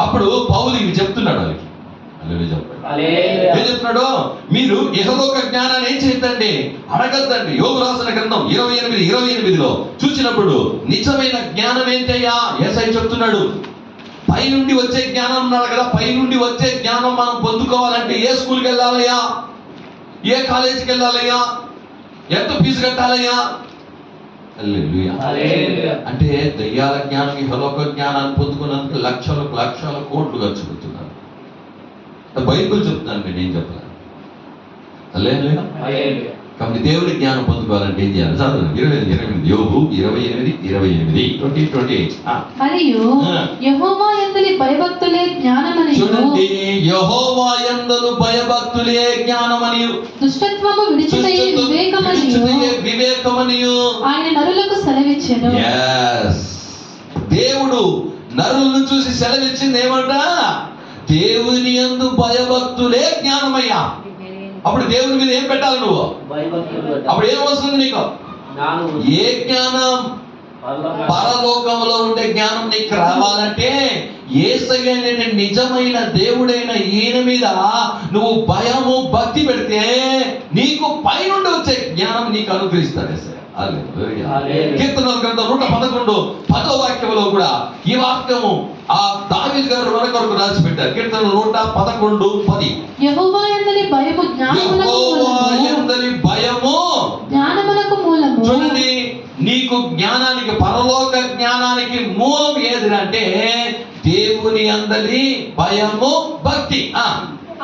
అప్పుడు పౌలు ఇవి చెప్తున్నాడు వాళ్ళకి. ఏం చెప్తున్నాడు? మీరు యెహలోక జ్ఞానాన్ని ఏం చేయొద్దండి, అడగద్దండి. యోబు రాసిన గ్రంథం 28:28లో చూసినప్పుడు నిజమైన జ్ఞానం ఏంటయ్యా? యేసయ్య చెప్తున్నాడు, పైనుండి వచ్చే జ్ఞానం అన్నారు కదా. పైనుండి వచ్చే జ్ఞానం మనం పొందుకోవాలంటే ఏ స్కూల్కి వెళ్ళాలయ్యా? ఏ కాలేజీకి వెళ్ళాలయ్యా? ఎంత ఫీజు కట్టాలయ్యా? అంటే దయ్యాల జ్ఞానం, యెహలోక జ్ఞానాన్ని పొందుకున్నందుకు లక్షల కోట్లు ఖర్చు పెడుతున్నారు. బైబిల్ చెప్తున్నాను, నేనేం చెప్పలేదు. హల్లెలూయా. కాబట్టి దేవుని జ్ఞానం పొందుకోవాలంటే ఏం చేయాలి? చదువు 28 యోబు 28:28 మరియు యెహోవా యందలి భయభక్తులే జ్ఞానమనియు. చూడండి, యెహోవా యందలి భయభక్తులే జ్ఞానమనియు, దుష్టత్వము విడిచిపెట్టే వివేకమనియు ఆయన నరులకు సెలవిచ్చెను. yes, దేవుడు నరులను చూసి సెలవిచ్చింది ఏమంట? దేవుని యందు భయభక్తులే జ్ఞానమయ్యా. అప్పుడు దేవుని మీద ఏం పెట్టాలి నువ్వు? అప్పుడు ఏం వస్తుంది నీకు? ఏ జ్ఞానం? పరలోకంలో ఉండే జ్ఞానం నీకు రావాలంటే యేసయ్య అనే నిజమైన దేవుడైన ఈయన మీద నువ్వు భయము, భక్తి పెడితే నీకు పైనుండి వచ్చే జ్ఞానం నీకు అనుగ్రహిస్తాడు యేసయ్య. కీర్తనల గ్రంథం 111 వాక్యంలో కూడా ఈ వాక్యము ఆ దావీదు గారు మన కొరకు రాసి పెట్టారు. కీర్తన 111:10 యెహోవా యందలి భయము జ్ఞానమునకు మూలము. చూడండి, నీకు జ్ఞానానికి, పరలోక జ్ఞానానికి మూలం ఏది అంటే దేవుని అందలి భయము, భక్తి.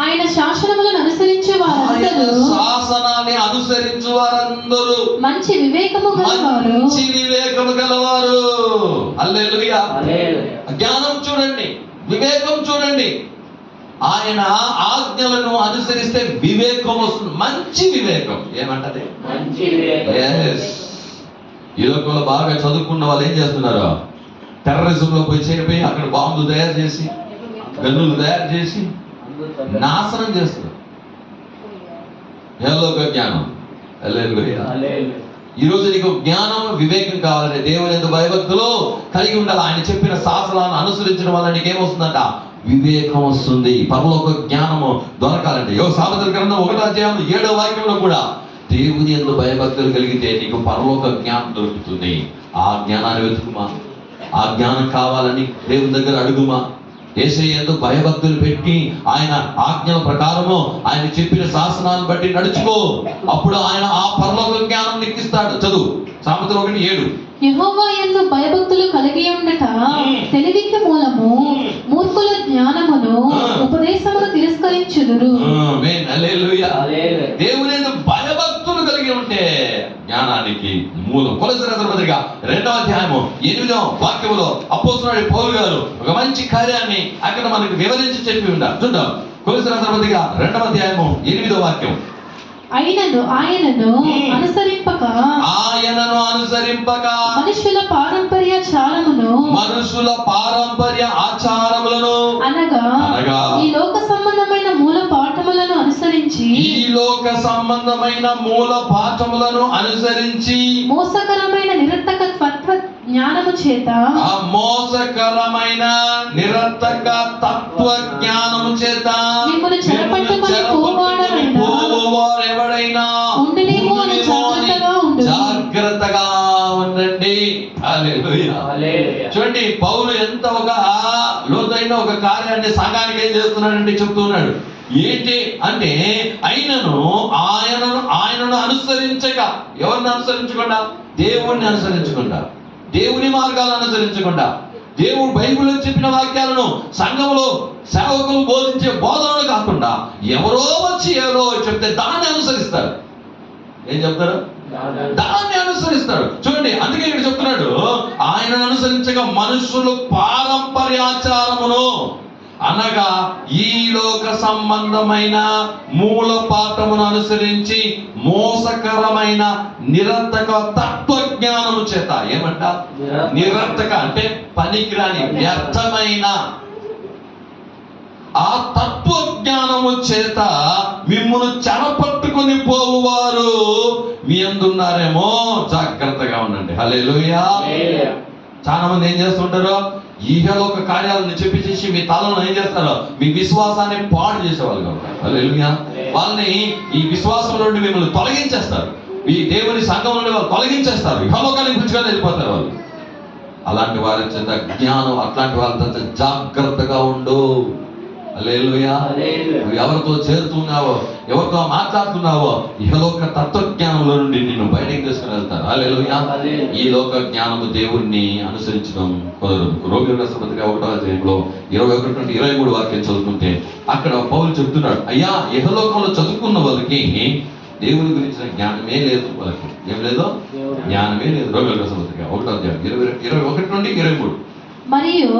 ఆయన శాసనములను అనుసరించే వారందరూ, శాసనాన్ని అనుసరించు వారందరూ మంచి వివేకము గలవారు. హల్లెలూయా. జ్ఞానం చూడండి, వివేకం చూడండి. ఆయన ఆజ్ఞలను అనుసరిస్తే వివేకం వస్తుంది. మంచి వివేకం. ఏమంటది? ఈ లోకంలో బాగా చదువుకున్న వాళ్ళు ఏం చేస్తున్నారు? టెర్రరిజంలో పోయి చేరిపోయి అక్కడ బాంబులు తయారు చేసి, గన్నులు తయారు చేసి నాశనం చేస్తున్నారు. యెహోవా జ్ఞానం. హల్లెలూయా. ఈ రోజు నీకు జ్ఞానం, వివేకం కావాలంటే దేవుని యందు భయభక్తులు కలిగి ఉండాలి. ఆయన చెప్పిన శాసనాలను అనుసరించడం వల్ల నీకేమొస్తుందంట? వివేకం వస్తుంది. పరలోక జ్ఞానము దొరకాలంటే సామెతల గ్రంథం 1:7 వాక్యంలో కూడా దేవుని యందు భయభక్తులు కలిగితే నీకు పరలోక జ్ఞానం దొరుకుతుంది. ఆ జ్ఞానాన్ని వెతుకుమా. ఆ జ్ఞానం కావాలని దేవుని దగ్గర అడుగుమా. యేసయ్య యందు భయభక్తులు పెట్టి ఆయన ఆజ్ఞల ప్రకారము, ఆయన చెప్పిన శాసనాలను బట్టి నడుచుకో. అప్పుడు ఆయన ఆ పరలోక జ్ఞానం నీకు ఇస్తాడు. చదువు సామెతలు 1:7. యెహోవా యందు భయభక్తులు కలిగి ఉండట తెలివికి మూలము. మూర్ఖుల జ్ఞానమును ఉపదేశమును తిరస్కరించుదురు. ఆమేన్. హల్లెలూయా. దేవుని యందు భయభక్తులు కలిగి ఉంటే జ్ఞానానికి మూలం. కొలస్సీయుల పత్రిక 2:8 వాక్యములో అపోస్తలుడైన పౌలు గారు ఒక మంచి కార్యాన్ని అక్కడ మనకు వివరించి చెప్పి ఉన్నారు. చూద్దాం. కొలస్సీయుల పత్రిక 2:8 వాక్యం. ఆయనను అనుసరింపక మనుషుల పారంపర్య ఆచారములను అనగా ఈ లోక సంబంధమైన మూల పాఠములను అనుసరించి మోసకరమైన నిరర్థక తత్వ జ్ఞానము చేత మిమ్మును చెరపట్టుకొని పోవాడెవడైనా ఉండలేమో అని జాగ్రత్తగా ఉండండి. హల్లెలూయా. చూడండి, పౌలు ఎంత ఒక లోతైన ఒక కార్యాన్ని సంఘానికి ఏం చేస్తున్నాడంటే చెప్తున్నాడు. ఏంటి అంటే ఆయనను అనుసరించక, ఎవరిని అనుసరించకుండా? దేవుణ్ణి అనుసరించకుండా, దేవుని మార్గాలను అనుసరించకుండా, దేవుడు బైబిల్లో చెప్పిన వాక్యాలను సంఘంలో సేవకులు బోధించే బోధనలు కాకుండా ఎవరో వచ్చి ఎవరో చెప్తే దాన్ని అనుసరిస్తారు. ఏం చెప్తారు? దాన్ని అనుసరిస్తాడు. చూడండి, అందుకే ఇక్కడ చెప్తున్నాడు, ఆయనను అనుసరించగా మనుషులు పారంపర్యాచారమును అనగా ఈ లోక సంబంధమైన మూల పాఠమును అనుసరించి మోసకరమైన నిరర్థక తత్వజ్ఞానము చేత, ఏమంట? నిరర్థక అంటే పనికిరాని, వ్యర్థమైన ఆ తత్వజ్ఞానము చేత మిమ్మును చెరపట్టుకుని పోవువారు మీ అందున్నారేమో, జాగ్రత్తగా ఉండండి. హల్లెలూయా. చాలా మంది ఏం చేస్తుంటారు? ఈహలోక కార్యాలను చెప్పేసి మీ తలను ఏం చేస్తారు? మీ విశ్వాసాన్ని పాడు చేసేవాళ్ళు ఉంటారు. హల్లెలూయా. వాళ్ళని ఈ విశ్వాసం నుండి మిమ్మల్ని తొలగించేస్తారు. ఈ దేవుని సంఘం నుండి వాళ్ళు తొలగించేస్తారు. ఇహలోకానికి పిలుచుకొని వెళ్ళిపోతారు వాళ్ళు. అలాంటి వారి చేత జ్ఞానం, అట్లాంటి వాళ్ళ చేత జాగ్రత్తగా ఉండు. హల్లెలూయా. నువ్వు ఎవరితో చేరుతున్నావో, ఎవరితో మాట్లాడుతున్నావో, ఇహలోక తత్వజ్ఞానంలో నుండి నిన్ను బయటకు తీసుకుని వెళ్తారు. హల్లెలూయా. ఈ లోక జ్ఞానము దేవుణ్ణి అనుసరించడం కుదరదు. రోమియోల రాసిన పత్రిక 1వ అధ్యాయంలో 21 నుండి 23 వాక్యం చదువుకుంటే అక్కడ పౌలు చెప్తున్నాడు, అయ్యా, ఇహలోకంలో చదువుకున్న వాళ్ళకి దేవుని గురించిన జ్ఞానమే లేదు. వాళ్ళకి ఏం లేదు? జ్ఞానమే లేదు. రోమియోల రాసిన పత్రిక 1వ అధ్యాయం 21 నుండి 23. మరియు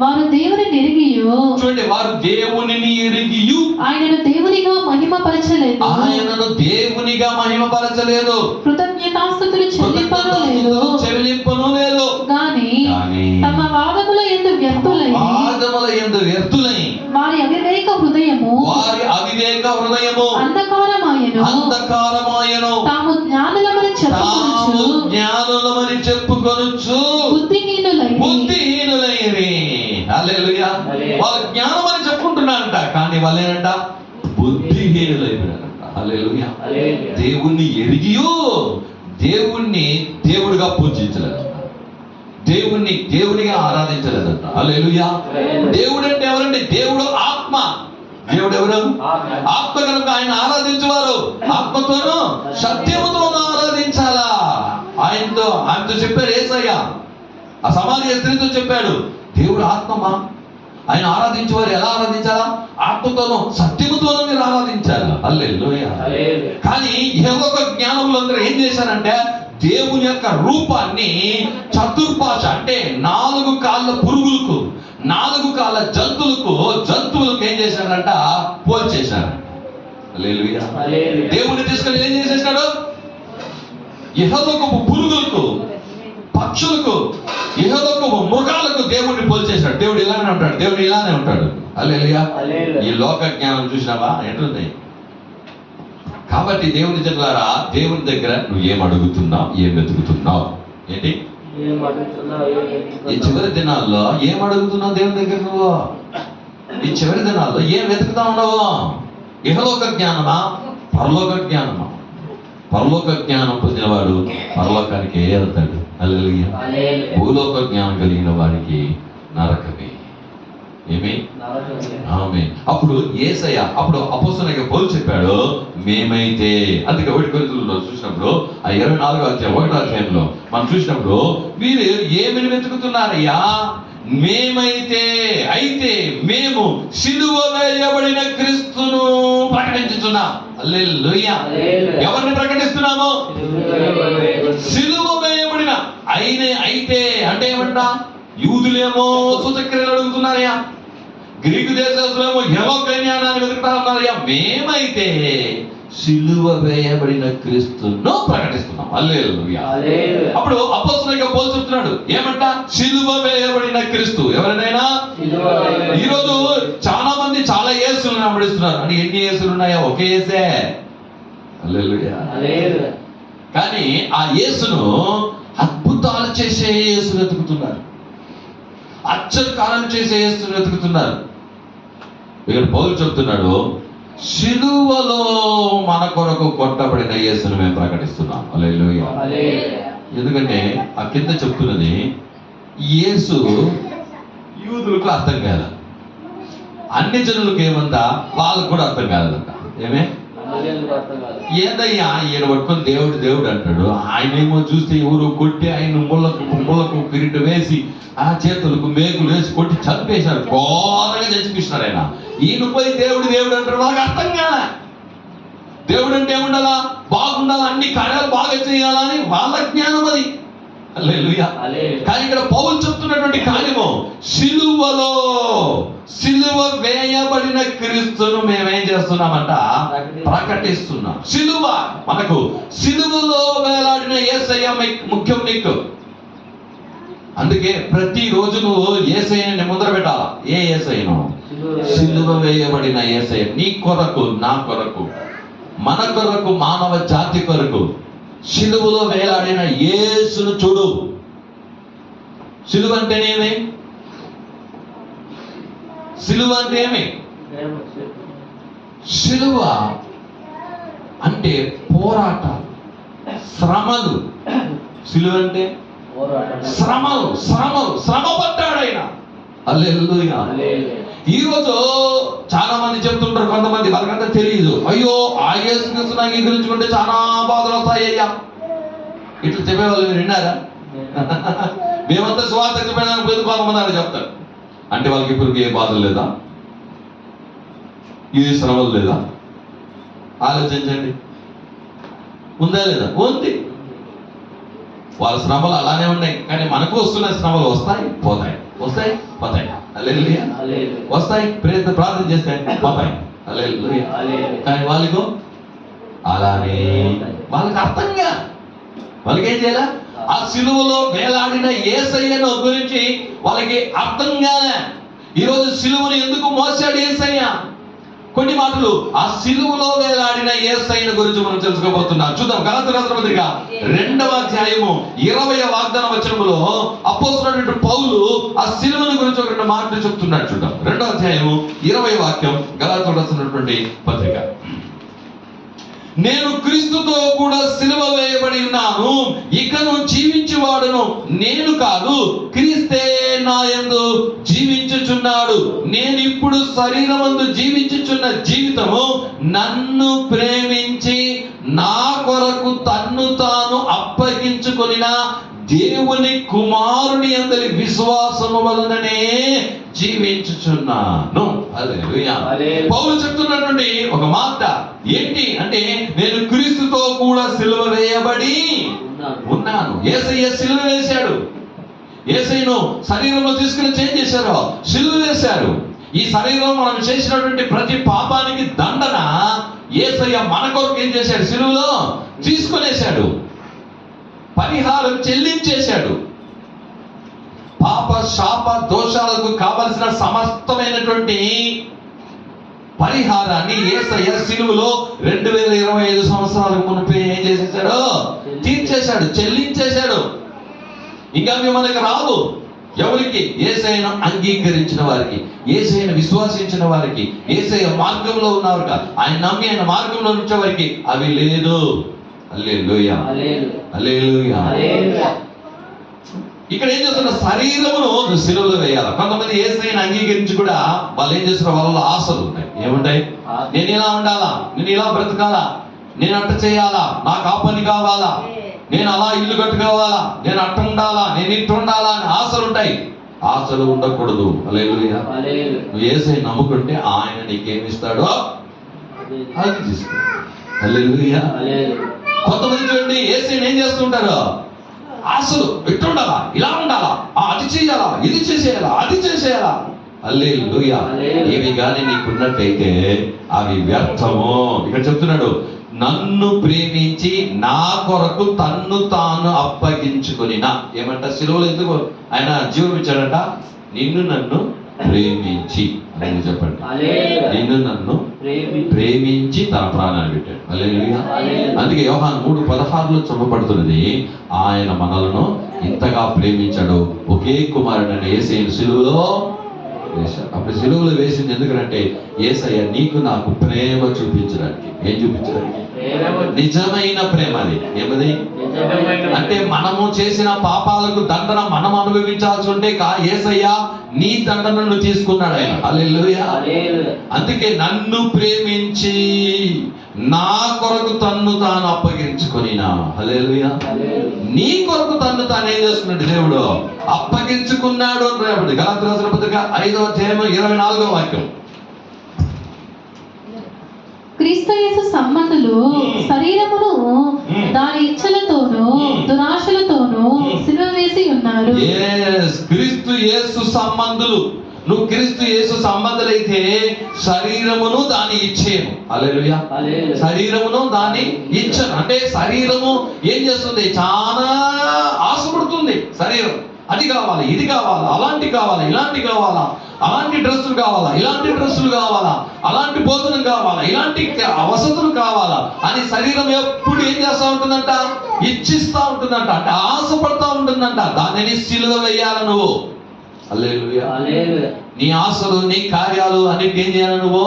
వారు దేవునిని ఎరిగియు, చూడండి, వారు దేవునిని ఎరిగియు ఆయనను దేవునిగా మహిమపరచలేదు, ఆయనను దేవునిగా మహిమపరచలేదు, కృతజ్ఞతాస్తుతులు చెల్లింపను లేదు, గాని తమ వాదముల యందు వ్యర్థులై వారి అవివేక హృదయము అంధకారమాయను, తాము జ్ఞానులమని చెప్పుకొనుచు బుద్ధిహీనులైరి. హల్లెలూయా. వాళ్ళు జ్ఞానం అని చెప్పుకుంటున్నారంట, కానీ వాళ్ళేనంట బుద్ధిహీనులైపోయారంట. హల్లెలూయా. దేవుణ్ణి ఎరిగియో దేవుణ్ణి దేవుడిగా పూజించలేదంట, దేవుణ్ణి దేవునిగా ఆరాధించలేదంట. హల్లెలూయా. దేవుడు అంటే ఎవరండి? దేవుడు ఆత్మ. దేవుడు ఎవరు? ఆత్మ. కనుక ఆయన ఆరాధించేవారు ఆత్మతోనూ సత్యముతోనూ ఆరాధించాలా. ఆయనతో చెప్పారు యేసయ్య, ఆ సమాజ స్త్రీతో చెప్పాడు, దేవుడు ఆత్మమా, ఆయన ఆరాధించేవారు ఎలా ఆరాధించాలా? ఆత్మతోనూ సత్యముతోనూ మీరు ఆరాధించాలా. హల్లెలూయా. కానీ ఇహలోక జ్ఞానంలో అందరూ ఏం చేశారంటే దేవుని యొక్క రూపాన్ని చతుర్భాష అంటే 4 కాళ్ళ పురుగులకు, 4 కాళ్ళ జంతువులకు ఏం చేశారంట? పోల్చేశారంట. హల్లెలూయా. దేవుని తీసుకొని ఏం చేసేసాడు? ఇహలోకపు పురుగులకు, పక్షులకు, ఇహలోకపు మృగాలకు దేవుడిని పోల్చేశాడు. దేవుడు ఇలానే ఉంటాడు, దేవుడు ఇలానే ఉంటాడు. హల్లెలూయా. ఈ లోక జ్ఞానం చూసినావా ఎట్లుంది? కాబట్టి దేవుని జనులారా, దేవుని దగ్గర నువ్వు ఏం అడుగుతున్నావు, ఏం వెతుకుతున్నావు? ఏంటి ఈ చివరి దినాల్లో ఏం అడుగుతున్నావు దేవుని దగ్గర? నువ్వు ఈ చివరి దినాల్లో ఏం వెతుకుతా ఉన్నావు? ఇహలోక జ్ఞానమా, పరలోక జ్ఞానమా? పరలోక జ్ఞానం పొందినవాడు పరలోకానికి వెళ్తాడు. హల్లెలూయా. భూలోక జ్ఞానం కలిగిన వారికి నరకమే. ఏమి? ఆమె. అప్పుడు యేసయ్య, అప్పుడు అపోస్తలుడైన పౌలు చెప్పాడు, మేమైతే, అందుకే 1 కొరింథీయులలో చూసినప్పుడు ఆ 24వ అధ్యాయం 1వ అధ్యాయంలో మనం చూసినప్పుడు, మీరు ఏమిని వెతుకుతున్నారయ్యా? అయితే మేము సిలువ వేయబడిన క్రీస్తును ప్రకటించుచున్నాం. హల్లెలూయా. ఎవరిని ప్రకటిస్తున్నాము? సిలువ వేయబడిన. అయితే అంటే ఏమంట? యూదులేమో సూచక్రియలు అడుగుతున్నారయ్యా, గ్రీకు దేశస్తులేమో ఇహలోక జ్ఞానాన్ని వెతుకుతా ఉన్నారయ్యా. మేమైతే సిలువ వేయబడిన క్రీస్తును ప్రకటిస్తున్నాం. హల్లెలూయా. అప్పుడు అపోస్తలుడైన పౌలు చెప్తున్నాడు, ఏమంట? సిలువ వేయబడిన క్రీస్తు. ఎవరినైనా ఈరోజు చాలా మంది చాలా యేసులను నమ్మడిస్తున్నారు. అంటే ఎన్ని యేసులు ఉన్నాయా? ఒకే యేసే. హల్లెలూయా. కానీ ఆ యేసును అద్భుతాలు చేసే యేసు వెతుకుతున్నారు, ఆశ్చర్యకార్యాలు చేసే యేసును వెతుకుతున్నారు. ఇక్కడ పౌలు చెప్తున్నాడు, సిలువలో మన కొరకు కొట్టబడిన యేసును మేము ప్రకటిస్తున్నాం. హల్లెలూయా. ఎందుకంటే ఆ కింద చెప్తున్నది యేసు యూదులకు అర్థం కాదు, అన్ని జనులకు ఏమంతా వాళ్ళకు కూడా అర్థం కాదంట. ఏమే ఏందయ్యా ఈయన పట్టుకొని దేవుడు దేవుడు అంటాడు, ఆయనేమో చూస్తే ఎవరు కొట్టి ఆయన ముళ్ళకు కిరీటం వేసి ఆ చేతులకు మేకులు వేసి కొట్టి చంపేశారు, ఘోరంగా చంపిస్తున్నారు. ఆయన ఈయన పోయి దేవుడు దేవుడు అంటాడు, వాళ్ళకి అర్థం కాలే. దేవుడు అంటే ఏముండాలా, బాగుండాలా, అన్ని కార్యాలు బాగా చేయాలా అని వాళ్ళ జ్ఞానం అది. హల్లెలూయా. కానీ ఇక్కడ పౌలు చెప్తున్నటువంటి కార్యము సిలువలో, సిలువ వేయబడిన క్రీస్తును మేమేం చేస్తున్నామంట, ప్రకటిస్తున్నాం. సిలువ మనకు, సిలువలో వేలాడిన యేసయ్య ముఖ్యం నీకు. అందుకే ప్రతిరోజు నువ్వు యేసయ్యని ముందర పెట్టాలా. ఏ యేసయ్యను? సిలువ వేయబడిన యేసయ్య. నీ కొరకు, నా కొరకు, మన కొరకు, మానవ జాతి కొరకు సిలువలో వేలాడిన యేసును చూడు. సిలువ అంటేనేమి? సిలువ అంటే ఏమి? సిలువ అంటే పోరాటం, శ్రమలు. సిలువ అంటే శ్రమలు, శ్రమలు, శ్రమ పడ్డాడు ఆయన. హల్లెలూయా. ఈరోజు చాలా మంది చెప్తుంటారు, కొంతమంది వాళ్ళకంతా తెలియదు, అయ్యో ఆ యేసుక్రీస్తుని అంగీకరించుకుంటే చాలా బాధలు వస్తాయ్యా. ఇట్లా చెప్పేవాళ్ళు మీరు విన్నారా? మేమంతా స్వార్థ చెప్పేదానికి పేరు కొంతమంది చెప్తారు. అంటే వాళ్ళకి ఇప్పుడు ఏ బాధలు లేదా, ఏ శ్రమలు లేదా? ఆలోచించండి, ఉందా లేదా? ఉంది. వాళ్ళ శ్రమలు అలానే ఉన్నాయి, కానీ మనకు వస్తున్న శ్రమలు వస్తాయి పోతాయి, వస్తాయి పోతాయి. హల్లెలూయా. వస్తాయి, ప్రార్థన చేస్తే పోతాయి. హల్లెలూయా. కానీ వాళ్ళకు అలానే, వాళ్ళకి అర్థంగా, వాళ్ళకి ఏం చేయాలి? ఆ సిలువలో వేలాడిన యేసయ్యను గురించి వాళ్ళకి అర్థంగానే. ఈరోజు సిలువను ఎందుకు మోసాడు యేసయ్య? కొన్ని మాటలు ఆ సిలువలో వేలాడిన యేసయ్యను గురించి మనం తెలుసుకోబోతున్నాం. చూద్దాం. గలాతీయులకు రాసిన పత్రిక 2వ అధ్యాయము 20వ వాగ్దాన వచనములో అపోస్తలుడైన పౌలు ఆ సిలువను గురించి ఒక 2 మాటలు చెప్తున్నాడు. చూద్దాం. 2వ అధ్యాయము 20వ వాక్యం, గలాతీయులకు రాసినటువంటి పత్రిక. నేను క్రీస్తుతో కూడా సిలువ వేయబడి ఉన్నాను, ఇకను జీవించువాడును నేను కాదు, క్రీస్తే నా యందు జీవించుచున్నాడు. నేను ఇప్పుడు శరీరమందు జీవించుచున్న జీవితము నన్ను ప్రేమించి నా కొరకు తన్ను తాను అప్పగించుకొనిన దేవుని కుమారుని అందరి విశ్వాసము వలననే జీవించుచున్నాను. హల్లెలూయా. పౌలు చెప్తున్నటువంటి ఒక మాట ఏంటి అంటే, నేను క్రీస్తుతో కూడా సిలువ వేయబడి ఉన్నాను. యేసయ్య సిలువ వేశాడు. యేసయ్యను శరీరంలో తీసుకుని చేంజ్ చేశారు, సిలువ వేశారు. ఈ శరీరం మనం చేసినటువంటి ప్రతి పాపానికి దండన యేసయ్య మన కొరకు ఏం చేశాడు? సిలువలో తీసుకునేశాడు, పరిహారం చెల్లించేశాడు. పాప శాప దోషాలకు కావలసిన సమస్తమైనటువంటి పరిహారాన్ని యేసయ్య సిలువలో 2025 సంవత్సరాలకు మునిపే ఏం చేసేసాడు? తీర్చేశాడు, చెల్లించేశాడు. ఇంకా అవి మనకు రావు. ఎవరికి? యేసయ్యను అంగీకరించిన వారికి, యేసయ్యను విశ్వాసించిన వారికి, యేసయ్య మార్గంలో ఉన్నవారికి, ఆయన నమ్మి ఆయన మార్గంలో ఉంచే వారికి అవి లేదు. హల్లెలూయా. హల్లెలూయా. ఇక్కడ ఏం చేస్తున్న, శరీరమును సిలువలో వేయాలి. కొంతమంది యేసయ్యను అంగీకరించి కూడా వాళ్ళు ఏం చేస్తున్నారు, వాళ్ళ ఆశలు ఉంటాయి. ఏముంటాయి? నేను ఇలా ఉండాలా, నేను ఇలా బ్రతకాలా, నేను అట్ట చేయాలా, నాకు ఆ పని కావాలా, నేను అలా ఇల్లు కట్టుకోవాలా, నేను అట్ట ఉండాలా, నేను ఇట్ట ఉండాలా అని ఆశలు ఉంటాయి. ఆశలు ఉండకూడదు. హల్లెలూయా. నువ్వు యేసయ్య నమ్ముకుంటే ఆయన నీకేమిస్తాడో అది తీసుకో. హల్లెలూయా. కొంతమంది చూడండి, యేసయ్యను ఏం చేస్తుంటారు, ఆశలు ఎట్టు ఉండాలా, ఇలా ఉండాలా, అది చేయాలా, ఇది చేసేయాలా, అది చేసేయాలా. హల్లెలూయా. ఇవి కానీ నీకున్నట్టయితే అవి వ్యర్థము. ఇక్కడ చెప్తున్నాడు, నన్ను ప్రేమించి నా కొరకు తన్ను తాను అప్పగించుకొనిన. ఏమంట? సిలువలో ఎందుకు ఆయన జీవం ఇచ్చాడంట? నిన్ను నన్ను ప్రేమించి అని చెప్పండి. నిన్ను నన్ను ప్రేమించి తన ప్రాణాన్ని పెట్టాడు. హల్లెలూయా. అందుకే యోహాను 3:16 చెప్పబడుతున్నది, ఆయన మనలను ఇంతగా ప్రేమించాడు, ఒకే కుమారుడైన యేసయ్యను సిలువలో వేశాడు. అప్పుడు సిలువలో వేసింది ఎందుకంటే యేసయ్య నీకు నాకు ప్రేమ చూపించడానికి. ఏం చూపించడానికి? నిజమైన ప్రేమ. అది ఏమది? అంటే మనము చేసిన పాపాలకు దండన మనం అనుభవించాల్సి ఉంటే యేసయ్య నీ దండనను తీసుకున్నాడు ఆయన. హల్లెలూయా. అందుకే నన్ను ప్రేమించి నా కొరకు తన్ను తాను అప్పగించుకొనినా. హల్లెలూయా. నీ కొరకు తన్ను తాను ఏం చేసుకున్నాడు దేవుడు? అప్పగించుకున్నాడు అని రాయబడింది. గలాతీయులకు రాసిన పత్రిక 5వ అధ్యాయం 24వ వాక్యం. క్రీస్తు యేసు సంబంధులు శరీరమును దాని ఇచ్చలతోనూ దురాశలతోనూ సిలువ వేసి ఉన్నారు. క్రీస్తు యేసు సంబంధులు. నువ్వు క్రీస్తు యేసు సంబంధులైతే శరీరమును దాని ఇచ్చేను. హల్లెలూయా. శరీరమును దాని ఇచ్చను అంటే శరీరము ఏం చేస్తుంది? చాలా ఆశపడుతుంది శరీరం. అది కావాలి, ఇది కావాలా, అలాంటి కావాలా, ఇలాంటి కావాలా, అలాంటి డ్రెస్సులు కావాలా, ఇలాంటి డ్రెస్సులు కావాలా, అలాంటి భోజనం కావాలా, ఇలాంటి వసతులు కావాలా అని శరీరం ఎప్పుడు ఏం చేస్తా ఉంటుందంట? ఇచ్చిస్తా ఉంటుందంట. అంటే ఆశపడతా ఉంటుందంట. దానిని సిలువ వేయాల నువ్వు. హల్లెలూయా. నీ ఆశలు, నీ కార్యాలు అన్నిటి ఏం చేయాలి నువ్వు?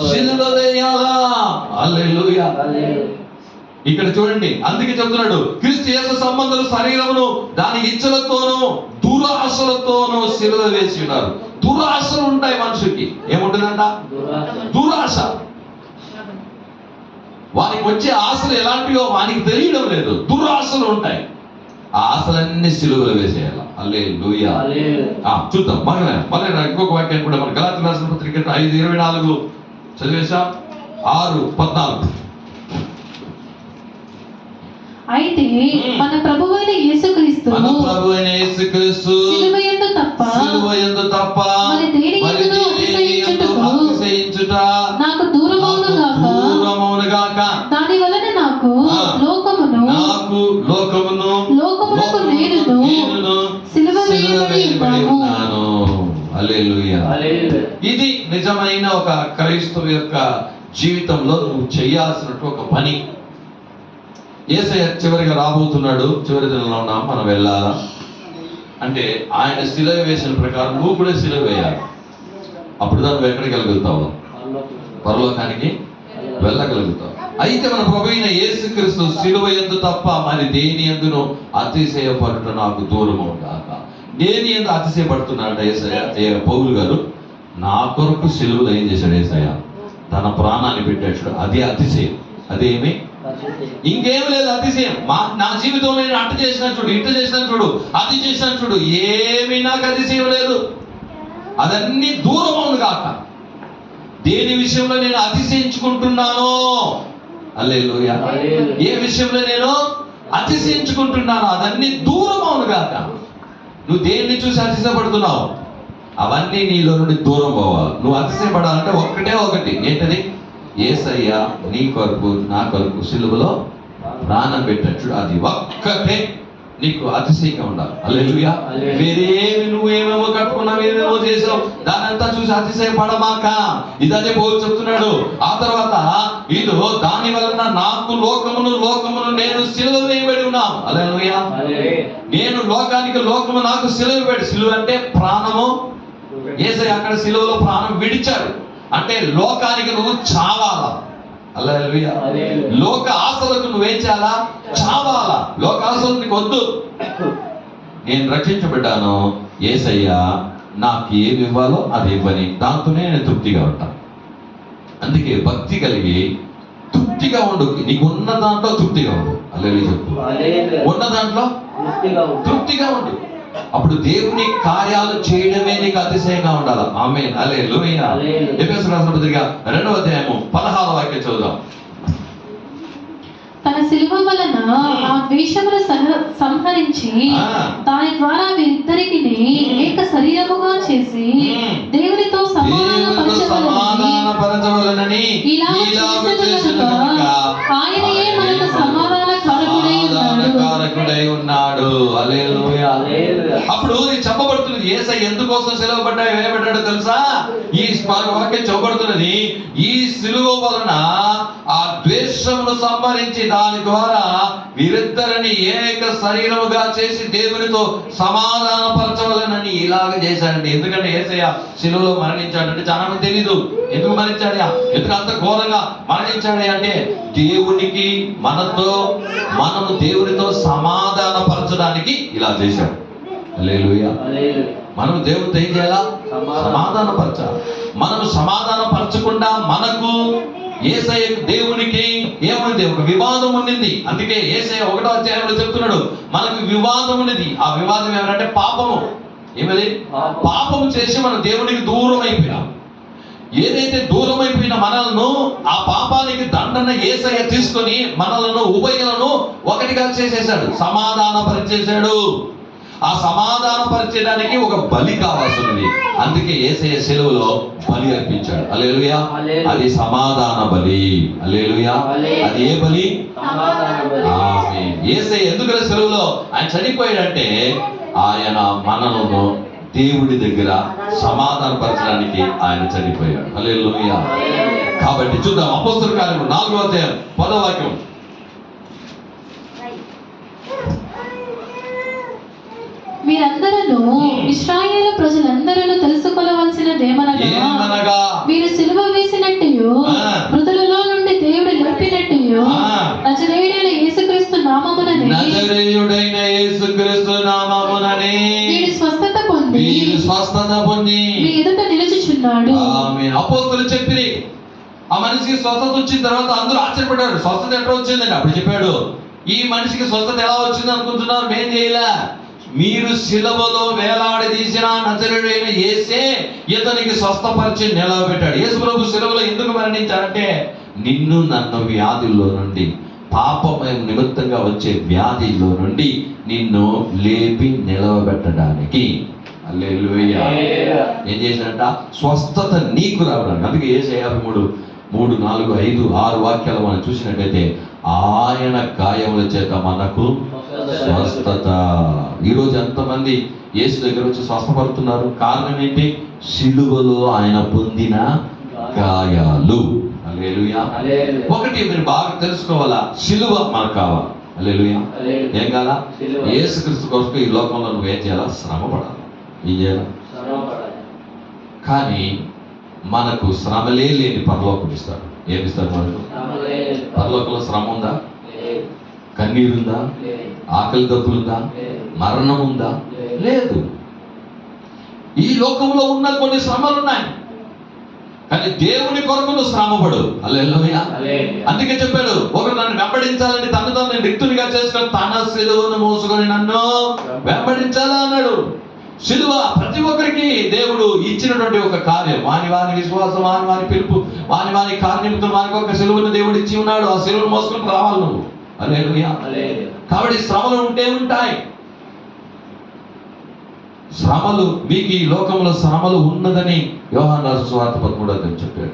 సిలువ వేయాలా. హల్లెలూయా. ఇక్కడ చూడండి, అందుకే చెప్తున్నాడు క్రీస్తు యేసు సంబంధులు శరీరమును దాని ఇచ్చలతోనూ దురాశలతోనూ సిలువ వేసి ఉన్నారు. దురాశలు ఉంటాయి మనిషికి. ఏముంటుందంట? దురాశ. వానికి వచ్చే ఆశలు ఎలాంటివో వానికి తెలియడం లేదు. దురాశలు ఉంటాయి. ఆ ఆశలన్నీ సిలువలు వేసేయాలి. హల్లెలూయా. చూద్దాం మళ్ళీ ఇంకొక వాక్యాన్ని కూడా మన గలాతీయులకు రాసిన పత్రిక 5:24 చదివేశా. 6:14. అయితే మన ప్రభువైన యేసుక్రీస్తు సిలువయందు తప్ప మరి దేనియందును అతిశయించుట నాకు దూరమవును గాక. దాని వలన నాకు లోకమునకు నేనును సిలువ వేయబడి ఉన్నాను. హల్లెలూయా. ఇది నిజమైన ఒక క్రైస్తవ యొక్క జీవితంలో నువ్వు చేయాల్సినట్టు ఒక పని. యేసయ్య చివరిగా రాబోతున్నాడు. చివరి దినంలో ఉన్నాం, మనం వెళ్ళాలా అంటే ఆయన సిలువ వేసిన ప్రకారం నువ్వు కూడా సిలువ వేయాలి. అప్పుడు నువ్వు ఎక్కడికి వెళ్ళగలుగుతావు? పరలోకానికి వెళ్ళగలుగుతావు. అయితే మన ప్రభువైన యేసుక్రీస్తు సిలువ యందు తప్ప మరి దేని యందును అతిశయపడుట నాకు దూరము గాక. దేని యందు అతిశయపడుతున్నాడు యేసయ్య? పౌలు గారు నా కొరకు సిలువలో ఏం చేశాడు యేసయ్య? తన ప్రాణాన్ని పెట్టాడు. అది అతిశయం. అదేమి? ఇంకేం లేదు అతిశయం. నా జీవితంలో నేను అట్ట చేసిన చూడు, ఇట్ట చేసిన చూడు, అది చేసిన చూడు, ఏమీ నాకు అతిశయం లేదు. అదన్నీ దూరం అవును కాక. దేని విషయంలో నేను అతిశయించుకుంటున్నానో, హల్లెలూయా, ఏ విషయంలో నేను అతిశయించుకుంటున్నానో అదన్నీ దూరం అవును కాక. నువ్వు దేన్ని చూసి అతిశయపడుతున్నావు? అవన్నీ నీలో నుండి దూరం పోవాలి. నువ్వు అతిశయపడాలంటే ఒక్కటే ఒకటి. ఏంటది? యేసయ్య నీ కొరకు నా కొరకు సిలువలో ప్రాణం పెట్టచ్చు. అది ఒక్కటే నీకు అతిశయంగా ఉండాలి. హల్లెలూయా. వేరేమి నువ్వేమేమో కట్టుకున్నావు, ఏమేమో చేసావు, దానంతా చూసి అతిశయపడమాక. ఇదనే పౌలు చెప్తున్నాడు. ఆ తర్వాత ఇదో దాని వలన నాకు లోకమును నేను సిలువ వేయబడి ఉన్నాను. హల్లెలూయా. నేను లోకము నాకు సిలువ వేయబడి. సిలువ అంటే ప్రాణము. యేసయ్య అక్కడ సిలువలో ప్రాణం విడిచాడు. అంటే లోకానికి నువ్వు చావాలా. హల్లెలూయా. లోక ఆశలకు నువ్వేం చేయాలా? చావాలా. లోక ఆశలు నీకు వద్దు. నేను రక్షించబడ్డాను, యేసయ్య నాకు ఏమి ఇవ్వాలో అది ఇవ్వని, దాంతోనే నేను తృప్తిగా ఉంటాను. అందుకే భక్తి కలిగి తృప్తిగా ఉండు. నీకు ఉన్న దాంట్లో తృప్తిగా ఉండు. హల్లెలూయా చెప్పు. ఉన్న దాంట్లో తృప్తిగా ఉండు. అప్పుడు దేవుని కార్యాలు చేయడమే నీకు అతిశయంగా ఉండాలి. ఆమేన్. హల్లెలూయా. ఎఫెసీయులకు రాసిన పత్రిక 2వ అధ్యాయం 16వ వాక్యం చదువుదాం. తన సిలువ వలన ఆ ద్వేషమును సంహరించి దాని ద్వారా వీరిద్దరికి ఏక శరీరముగా చేసి దేవునితో సమాధానపరచవలెనని ఇలాగు చేసినట్లుగా ఆయనయే మనకు సమాధానకారకుడై ఉన్నాడు. ఉన్నాడు. హల్లెలూయా. హల్లెలూయా. అప్పుడు ఇది చెప్పబడుతున్నది యేసయ్య ఎందుకోసం సిలువ పడ్డాడు వేయబడ్డాడు తెలుసా? ఈ వాక్యం చెప్పబడుతున్నది ఈ సిలువ వలన ఆ ద్వేషమును సంహరించి దాని ద్వారా వీరిద్దరిని ఏక శరీరముగా చేసి దేవునితో సమాధానపరచవలనని ఇలాగ చేశాడండి. ఎందుకంటే యేసయ్య సిలువలో మరణించాడంటే చాలా మంది తెలీదు. ఎందుకు మరణించాడు? ఎందుకు అంత ఘోరంగా మరణించాడు అంటే దేవునికి మనము దేవునితో సమాధానపరచడానికి ఇలా చేశాడు. హల్లెలూయా. మనం దేవునితో ఏం చేయాలా? సమాధానపరచాలి. మనం సమాధానపరచకుండా మనకు యేసయ్య దేవునికి ఏముంది? ఒక వివాదం ఉన్నది. అందుకే యేసయ్య 1వ అధ్యాయంలో చెప్తున్నాడు మనకు వివాదం ఉన్నది. ఆ వివాదం ఏమంటే పాపము. ఏమది? పాపము చేసి మనం దేవునికి దూరం అయిపోయినాం. ఏదైతే దూరం అయిపోయిన మనలను ఆ పాపానికి దండన యేసయ్య తీసుకొని మనలను ఉభయులను ఒకటిగా చేసేసాడు, సమాధానపరిచేశాడు. ఆ సమాధానపరిచడానికి ఒక బలి కావాల్సినది. అందుకే యేసయ్య సిలువలో బలి అర్పించాడు. హల్లెలూయా. అది సమాధాన బలి. హల్లెలూయా. అది ఏ బలి? ఆమేన్. యేసయ్య ఎందుకు సిలువలో ఆయన చనిపోయాడంటే ఆయన మనలను దేవుడి దగ్గర సమాధానపరచడానికి ఆయన చనిపోయాడు. హల్లెలూయా. కాబట్టి చూద్దాం అపోస్తలుల కార్యములు 4వ అధ్యాయం 10వ వాక్యం. మీరందరూ ఇశ్రాయేలు ప్రజలందరూ తెలుసుకొనవలసినదేమనగా మీరు సిలువ వేసినట్టు మృతులలో నుండి దేవుడు లేపినట్టు నజరేయుడైన యేసుక్రీస్తు నామముననే వీడు స్వస్థత పొంది మీ ఎదుట నిలుచుచున్నాడు. ఆమేన్. అపోస్తలులు చెప్పిరి ఆ మనిషికి స్వస్థత వచ్చిన తర్వాత అందరూ ఆశ్చర్యపడ్డారు. స్వస్థత ఎట్లా వచ్చిందండి? అప్పుడు చెప్పాడు ఈ మనిషికి స్వస్థత ఎలా వచ్చింది అనుకుంటున్నారు? మేం చేయలే. మీరు సిలువలో వేలాడదీసిన నజరేయుడైన యేసే ఇతనికి స్వస్థపరిచి నిలవబెట్టాడు. యేసు ప్రభు సిలువలో ఎందుకు మరణించారంటే నిన్ను నన్ను వ్యాధుల్లో నుండి పాపమయం నిమిత్తంగా వచ్చే వ్యాధిలో నుండి నిన్ను లేపి నిలవబెట్టడానికి. హల్లెలూయా. ఏం చేశాడంట? స్వస్థత నీకు రావడానికి. అందుకే యేసయ్య 53, 4, 5, 6 వాక్యాలు మనం చూసినట్టయితే ఆయన గాయముల చేత మనకు స్వస్థత. ఈరోజు ఎంతమంది యేసు దగ్గర వచ్చి స్వస్థపడుతున్నారు? కారణం ఏంటి? సిలువలో ఆయన పొందిన గాయాలు. హల్లెలూయా. ఒకటి మీరు బాగా తెలుసుకోవాలా, సిలువ మనకు కావాలి. హల్లెలూయా. ఏం కావాలా? యేసుక్రీస్తు కొరకు ఈ లోకంలో నువ్వేం చేయాలా? శ్రమ పడాలి. ఏం చేయాలా? కానీ మనకు శ్రమలే లేని పరలోకం ఇస్తాడు. ఏమిస్తాడు మనకు? పరలోకంలో శ్రమ ఉందా? కన్నీరుందా? ఆకలి దప్పులుందా? మరణం ఉందా? లేదు. ఈ లోకంలో ఉన్న కొన్ని శ్రమలు ఉన్నాయి, కానీ దేవుని కొరకు నువ్వు శ్రమపడు. హల్లెలూయా. అందుకే చెప్పాడు ఒకరు నన్ను వెంబడించాలని తను నేను రిక్తునిగా చేసుకొని తన సిలువను మోసుకొని నన్ను వెంబడించాలా అన్నాడు. సిలువ ప్రతి ఒక్కరికి దేవుడు ఇచ్చినటువంటి ఒక కార్యం. వాని విశ్వాసం, వాని పిలుపు, వాని కార్యనిమిత్తం వానికి ఒక సిలువను దేవుడు ఇచ్చి ఉన్నాడు. ఆ సిలువను మోసుకొని రావాలి నువ్వు. హల్లెలూయా. కాబట్టి శ్రమలు ఉంటాయి. శ్రమలు మీకు ఈ లోకంలో శ్రమలు ఉన్నదని యోహాను సువార్త 13వ అధ్యాయం చెప్పాడు.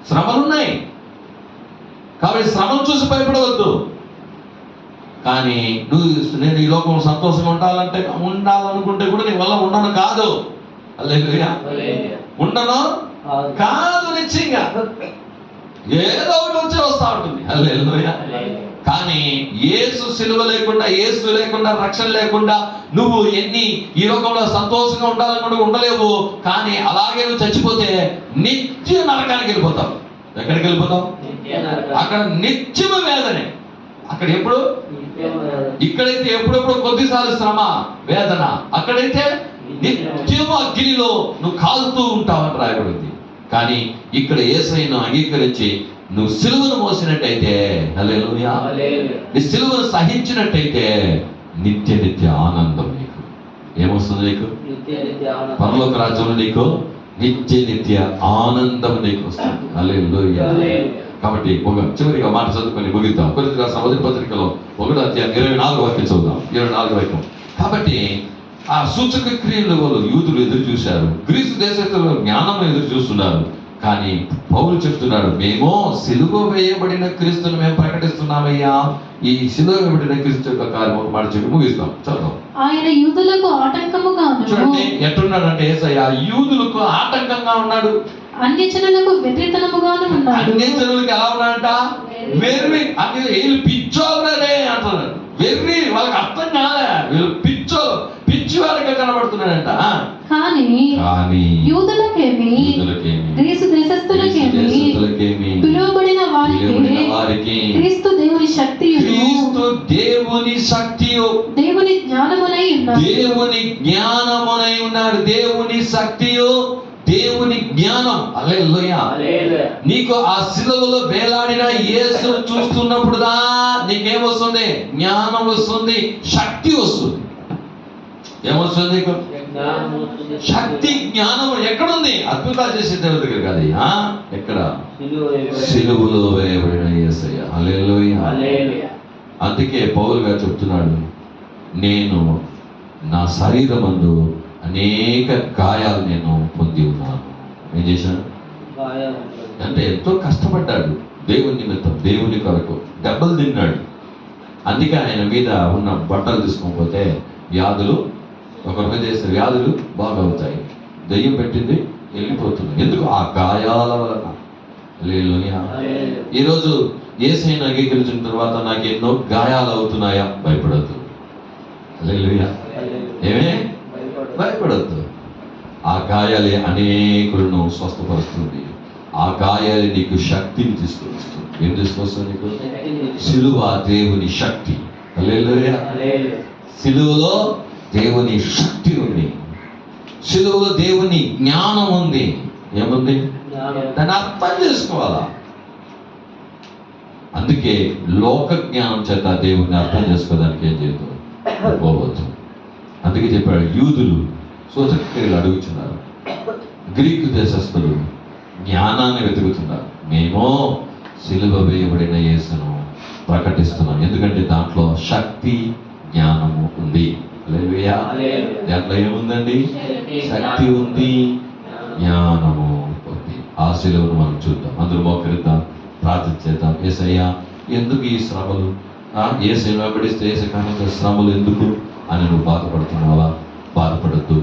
శ్రమలు ఉన్నాయి కాబట్టి శ్రమను చూసి భయపడవద్దు. కానీ నేను ఈ లోకంలో సంతోషంగా ఉండాలనుకుంటే కూడా నీ వల్ల ఉండను కాదు. హల్లెలూయా. ఉండను కాదు, నిశ్చయంగా ఏదో ఒకటి వచ్చి వస్తా ఉంటుంది. హల్లెలూయా. కానీ యేసు సిలువ లేకుండా, యేసు లేకుండా, రక్షణ లేకుండా నువ్వు ఈ లోకంలో సంతోషంగా ఉండాలనుకుంటే ఉండలేవు. కానీ అలాగే నువ్వు చచ్చిపోతే నిత్య నరకానికి వెళ్ళిపోతావు. ఎక్కడికి వెళ్ళిపోతావు? అక్కడ నిత్యము వేదనే. అక్కడ ఎప్పుడు? ఇక్కడైతే ఎప్పుడెప్పుడు కొద్దిసార్లు శ్రమ వేదన, అక్కడైతే నిత్యము అగ్నిలో నువ్వు కాలుతూ ఉంటావని రాయబడింది. కానీ ఇక్కడ యేసయ్యను అంగీకరించి నువ్వు సిలువను మోసినట్టయితే, హల్లెలూయా, నీ సిలువను సహించినట్టయితే నిత్య ఆనందం నీకు ఏమొస్తుంది? నీకు పరలోక రాజ్యంలో నీకు నిత్య ఆనందం నీకు వస్తుంది. హల్లెలూయా. కాబట్టి ఒక చివరిగా మాట చదువుకొని ముగిద్దాం. కొరింథీయులకు రాసిన మొదటి పత్రికలో 1వ అధ్యాయం 24వ వాక్యం చదువుదాం. 24వ వాక్యం. కాబట్టి ఆ సూచక క్రియల వాళ్ళు యూదులు ఎదురు చూశారు, గ్రీసు దేశస్తులు జ్ఞానం ఎదురు చూస్తున్నారు. కానీ పౌలు చెప్తున్నాడు, మేము సిలువ వేయబడిన క్రీస్తును మేము ప్రకటిస్తున్నామయ్యా. ఈ సిలువ వేయబడిన క్రీస్తు యొక్క కార్యం ఒక మాట చెప్పి ముగిస్తాం. చదువు. ఆయన యూదులకు ఆటంకముగాను చూడండి ఎట్టున్నాడంటే యేసయ్య యూదులకు ఆటంకంగా ఉన్నాడు, అన్యజనులకు వ్యతిరేతనముగాను ఉన్నాడు. అన్ని జనులకు ఎలా ఉన్నాడంట? వెర్రి. అంటే వీళ్ళు పిచ్చోళ్ళనే అంటున్నాడు. వెర్రి, వాళ్ళకి అర్థం కాలే, వీళ్ళు పిచ్చి వారిగా కనబడుతున్నాడంట. కానీ యూదులకేమి గ్రీసు దేశస్థులకేమి పిలువబడిన వారికి క్రీస్తు దేవుని శక్తియు దేవుని జ్ఞానమునై ఉన్నాడు. దేవుని శక్తియు దేవుని జ్ఞానం. హల్లెలూయా. నీకు ఆ శిలువలో వేలాడిన యేసును చూస్తున్నప్పుడుదా నీకేమొస్తుంది? జ్ఞానం వస్తుంది, శక్తి వస్తుంది. ఏమొస్తుంది నీకు? శక్తి, జ్ఞానం. ఎక్కడుంది? అద్భుతాలు చేసే దేవుడి దగ్గర కాదు. ఎక్కడ? సిలువలో వేయబడిన యేసయ్య. హల్లెలూయా. అందుకే పౌలు గారు చెప్తున్నాడు, నేను నా శరీరమందు అనేక గాయాలు నేను పొంది ఉన్నాను. ఏం చేశాను అంటే ఎంతో కష్టపడ్డాడు దేవుని నిమిత్తం, దేవుని కొరకు దెబ్బలు తిన్నాడు. అందుకే ఆయన మీద ఉన్న బట్టలు తీసుకోకపోతే వ్యాధులు, ఒకరి మీద వేసే వ్యాధులు బాగవుతాయి. దెయ్యం పెట్టింది వెళ్ళిపోతుంది. ఎందుకు? ఆ గాయాల వలన. హల్లెలూయా. ఈరోజు యేసయ్యను అంగీకరించిన తర్వాత నాకు ఎన్నో గాయాలు అవుతున్నాయా? భయపడద్దు. హల్లెలూయా. ఏమే? భయపడద్దు. ఆ గాయాలే అనేకులను స్వస్థపరుస్తుంది. ఆ గాయాలే నీకు శక్తిని తీసుకొస్తుంది. ఏం తీసుకొస్తుంది నీకు? సిలువ దేవుని శక్తి. హల్లెలూయా. సిలువలో దేవుని శక్తి ఉంది, సిలువలో దేవుని జ్ఞానం ఉంది. ఏముంది? దాన్ని అర్థం చేసుకోవాలా. అందుకే లోక జ్ఞానం చేత దేవుడిని అర్థం చేసుకోవడానికి ఏం చేయదు, పోవద్దు. అందుకే చెప్పాడు, యూదులు సూచక్రియలు అడుగుతున్నారు, గ్రీకు దేశస్థులు జ్ఞానాన్ని వెతుకుతున్నారు. మేము సిలువ వేయబడిన యేసును ప్రకటిస్తున్నాం. ఎందుకంటే దాంట్లో శక్తి, జ్ఞానము ఉంది. హల్లెలూయా. దాంట్లో ఏముందండి? శక్తి ఉంది, జ్ఞానము ఉంది. ఆ సిలువను మనం చూద్దాం. అందరూ మోకరిద్దాం, ప్రార్థన చేద్దాం. యేసయ్యా, ఎందుకు ఈ శ్రమలు? యేసుని వెంబడిస్తే యేసు కారణంగా శ్రమలు ఎందుకు అని నువ్వు బాధపడుతున్నావా? బాధపడద్దు.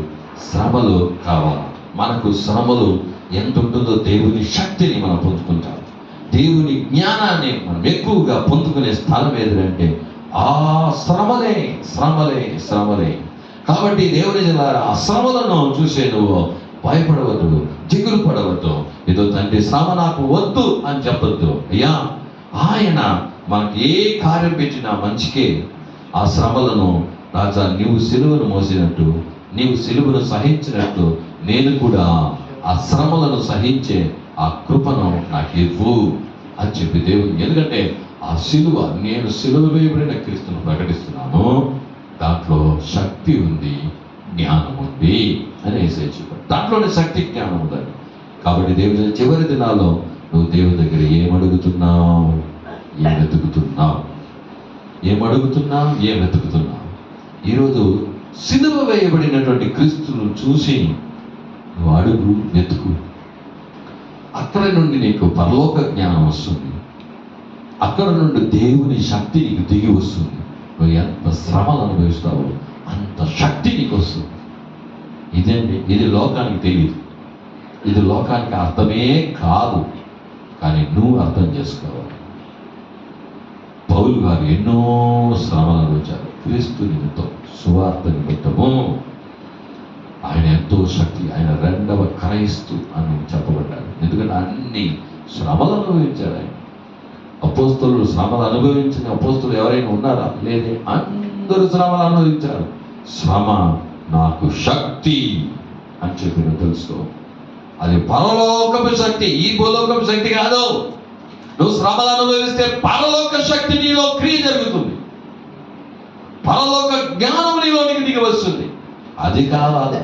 శ్రమలు కావాలి మనకు. శ్రమలు ఎంత ఉంటుందో దేవుని శక్తిని మనం పొందుకుంటాం. దేవుని జ్ఞానాన్ని మనం ఎక్కువగా పొందుకునే స్థలం ఏదంటే ఆ శ్రమలే. కాబట్టి దేవుని జనారా, ఆ శ్రమలను చూసే నువ్వు భయపడవద్దు, దిగులు పడవద్దు. ఏదో తండ్రి శ్రమ నాకు వద్దు అని చెప్పొద్దు. అయ్యా, ఆయన మనకి ఏ కార్యం పెట్టినా మంచికే. ఆ శ్రమలను రాజా, నీవు సిలువను మోసినట్టు, నీవు సిలువను సహించినట్టు నేను కూడా ఆ శ్రమలను సహించే ఆ కృపను నాకు ఇవ్వు అని చెప్పి దేవుడు. ఎందుకంటే ఆ సిలువ, నేను సిలువ వేయబడిన క్రీస్తును ప్రకటిస్తున్నాను, దాంట్లో శక్తి ఉంది, జ్ఞానం ఉంది అని యేసయ్య చెప్పాడు. దాంట్లోనే శక్తి, జ్ఞానం ఉందండి. కాబట్టి దేవుని చివరి దినాల్లో నువ్వు దేవుని దగ్గర ఏం అడుగుతున్నావు, ఏం వెతుకుతున్నావు? ఈరోజు సిలువ వేయబడినటువంటి క్రీస్తును చూసి నువ్వు అడుగు, వెతుకు. అక్కడ నుండి నీకు పరలోక జ్ఞానం వస్తుంది. అక్కడ నుండి దేవుని శక్తి నీకు దిగి వస్తుంది. నువ్వు ఎంత శ్రమలు అనుభవిస్తావో అంత శక్తి నీకు వస్తుంది. ఇదండి, ఇది లోకానికి తెలియదు, ఇది లోకానికి అర్థమే కాదు. కానీ నువ్వు అర్థం చేసుకోవాలి. పౌలు గారు ఎన్నో శ్రమలు అనుభవించారు క్రీస్తు నిమిత్తం, సువార్త నిమిత్తము. ఆయన ఎంతో శక్తి, ఆయన రెండవ క్రైస్తు అని చెప్పబడ్డాడు. ఎందుకంటే అన్ని శ్రమలు అనుభవించాడు ఆయన. అపోస్తలులు శ్రమలు అనుభవించిన అపోస్తలు ఎవరైనా ఉన్నారా? లేదే. అందరూ శ్రమలు అనుభవించారు. శ్రమ నాకు శక్తి అని చెప్పి నువ్వు తెలుసుకో. అది పరలోకపు శక్తి, ఈ భూలోకపు శక్తి కాదు. నువ్వు శ్రమలు అనుభవిస్తే పరలోక శక్తి నీలో క్రియ జరుగుతుంది, పరలోక జ్ఞానం నీలోనికి దిగి వస్తుంది. అది కావాలా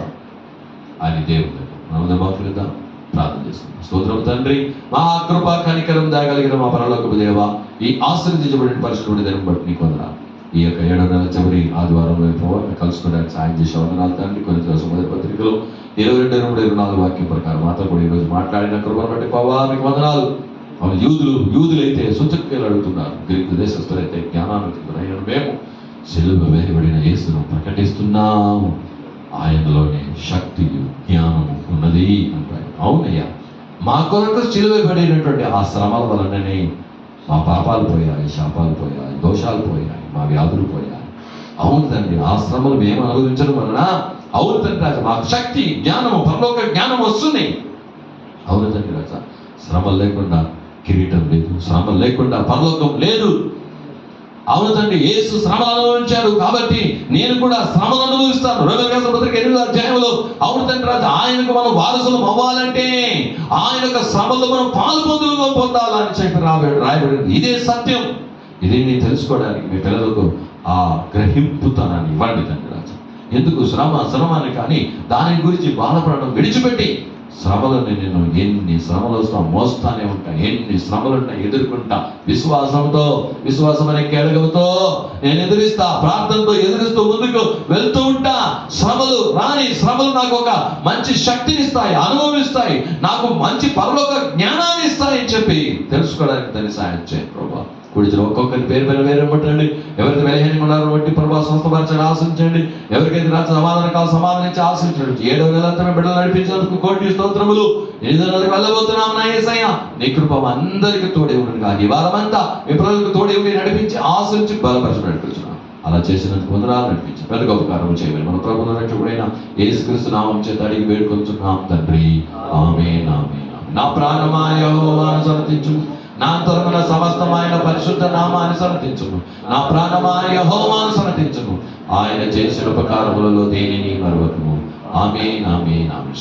అని దేవుడు నమ్మకం ప్రార్థన చేస్తున్నాం. స్తోత్రం తండ్రి, మా కృపా కనికరం దాగలిగిన మా పరలోకపు దేవా, ఈ ఆశ్రయించబడిన పరిశుద్ధుడి దాన్ని బట్టి నీకు వందనాలు. ఈ యొక్క 7వ నెల చివరి ఆదివారంలో ప్రభావం కలుసుకోవడానికి సాయం చేసే వందనాలు తండ్రి. కొరింథీ రాసిన మొదటి పత్రికలో 22-24 వాక్యం ప్రకారం మాతో కూడా ఈరోజు మాట్లాడిన కృపను బట్టి ప్రభావ మీకు వందనాలు. అవును, యూదులైతే సూచక్రియలు అడుగుతున్నారు, గ్రీకు దేశస్తులైతే జ్ఞానాన్ని అడుగుతున్నారు. మేము సిలువ వేయబడిన యేసును ప్రకటిస్తున్నాము, ఆయనలోనే శక్తి జ్ఞానము ఉన్నది అంటాడు. అవునయ్యా, మా కొరకు సిలువబడినటువంటి ఆ శ్రమల వలననే మా పాపాలు పోయాయి, శాపాలు పోయాయి, దోషాలు పోయాయి, మా వ్యాధులు పోయాయి. అవును తండ్రి, ఆ శ్రమలు మేము అనుభవించడం వలన అవును తండ్రి రాజా మాకు శక్తి జ్ఞానము పరలోక జ్ఞానం వస్తుంది. అవును తండ్రి రాజా, శ్రమలు లేకుండా కిరీటం లేదు, శ్రమలు లేకుండా పరలోకం లేదు. అవును తండ్రి, యేసు శ్రమలు అనుభవించారు కాబట్టి నేను కూడా శ్రమలు అనుభవిస్తాను. రోమీయులకు రాసిన పత్రిక 8వ అధ్యాయంలో అవును తండ్రి రాజా ఆయనకు మనం వారసులం అవ్వాలంటే ఆయన యొక్క శ్రమలో మనం పాల్పొందులుగా పొందాలని చెప్పి రాయబడింది. ఇదే సత్యం. ఇదే నేను తెలుసుకోవడానికి మీ పిల్లలకు ఆ గ్రహింపుతనాన్ని ఇవ్వండి తండ్రి రాజా. ఎందుకు శ్రమ అని కానీ దాని గురించి బాధపడడం విడిచిపెట్టి శ్రమలను నేను ఎన్ని శ్రమలు వస్తా మోస్తానే ఉంటా, ఎన్ని శ్రమలుంటా ఎదుర్కొంటా, విశ్వాసం అనే కేడగలతో నేను ఎదురిస్తా, ప్రార్థనతో ఎదురిస్తూ ముందుకు వెళ్తూ ఉంటా. శ్రమలు నాకు ఒక మంచి శక్తినిస్తాయి, అనుభవిస్తాయి, నాకు మంచి పరలోక జ్ఞానాన్ని ఇస్తాయని చెప్పి తెలుసుకోవడానికి దాన్ని సాయం చేయండి ప్రభా. కూడిచిన ఒక్కొక్కరి పేరు వేరే పట్టండి. ఎవరికి బలహీనంగా ఉన్నారో బట్టి ప్రభావ స్వస్థపరచని ఆశించండి. ఎవరికైతే రాత్రి సమాధానం కావాలి సమాధానించి ఆశించండి. 7వ నెలంతా బిడ్డలు నడిపించేందుకు కోటి స్తోత్రములు. 8వ నెలకు వెళ్ళబోతున్నాం నా యేసయ్య. నీ కృప అందరికీ తోడే ఉండదు కాదు. ఈ వారమంతా మీ ప్రజలకు తోడే ఉండి నడిపించి ఆశించి బలపరచి నడిపించున్నాం. అలా చేసినందుకు వందనాలు నడిపించి పెద్ద గొప్ప కార్యం చేయమని మన ప్రభువును రక్షకుడైన యేసుక్రీస్తు నామం చేత అడిగి వేడుకొంచున్నాం తండ్రి. ఆమేన్ ఆమేన్. నా ప్రాణమా యెహోవాను స్తుతించుము, నా అంతరంగమున సమస్తమైన పరిశుద్ధ నామాన్ని సమర్పించుము. నా ప్రాణమా యెహోవాను సమర్పించుము, ఆయన చేసిన ఉపకారములలో దేనిని మరువకుము. ఆమేన్ ఆమేన్ ఆమేన్.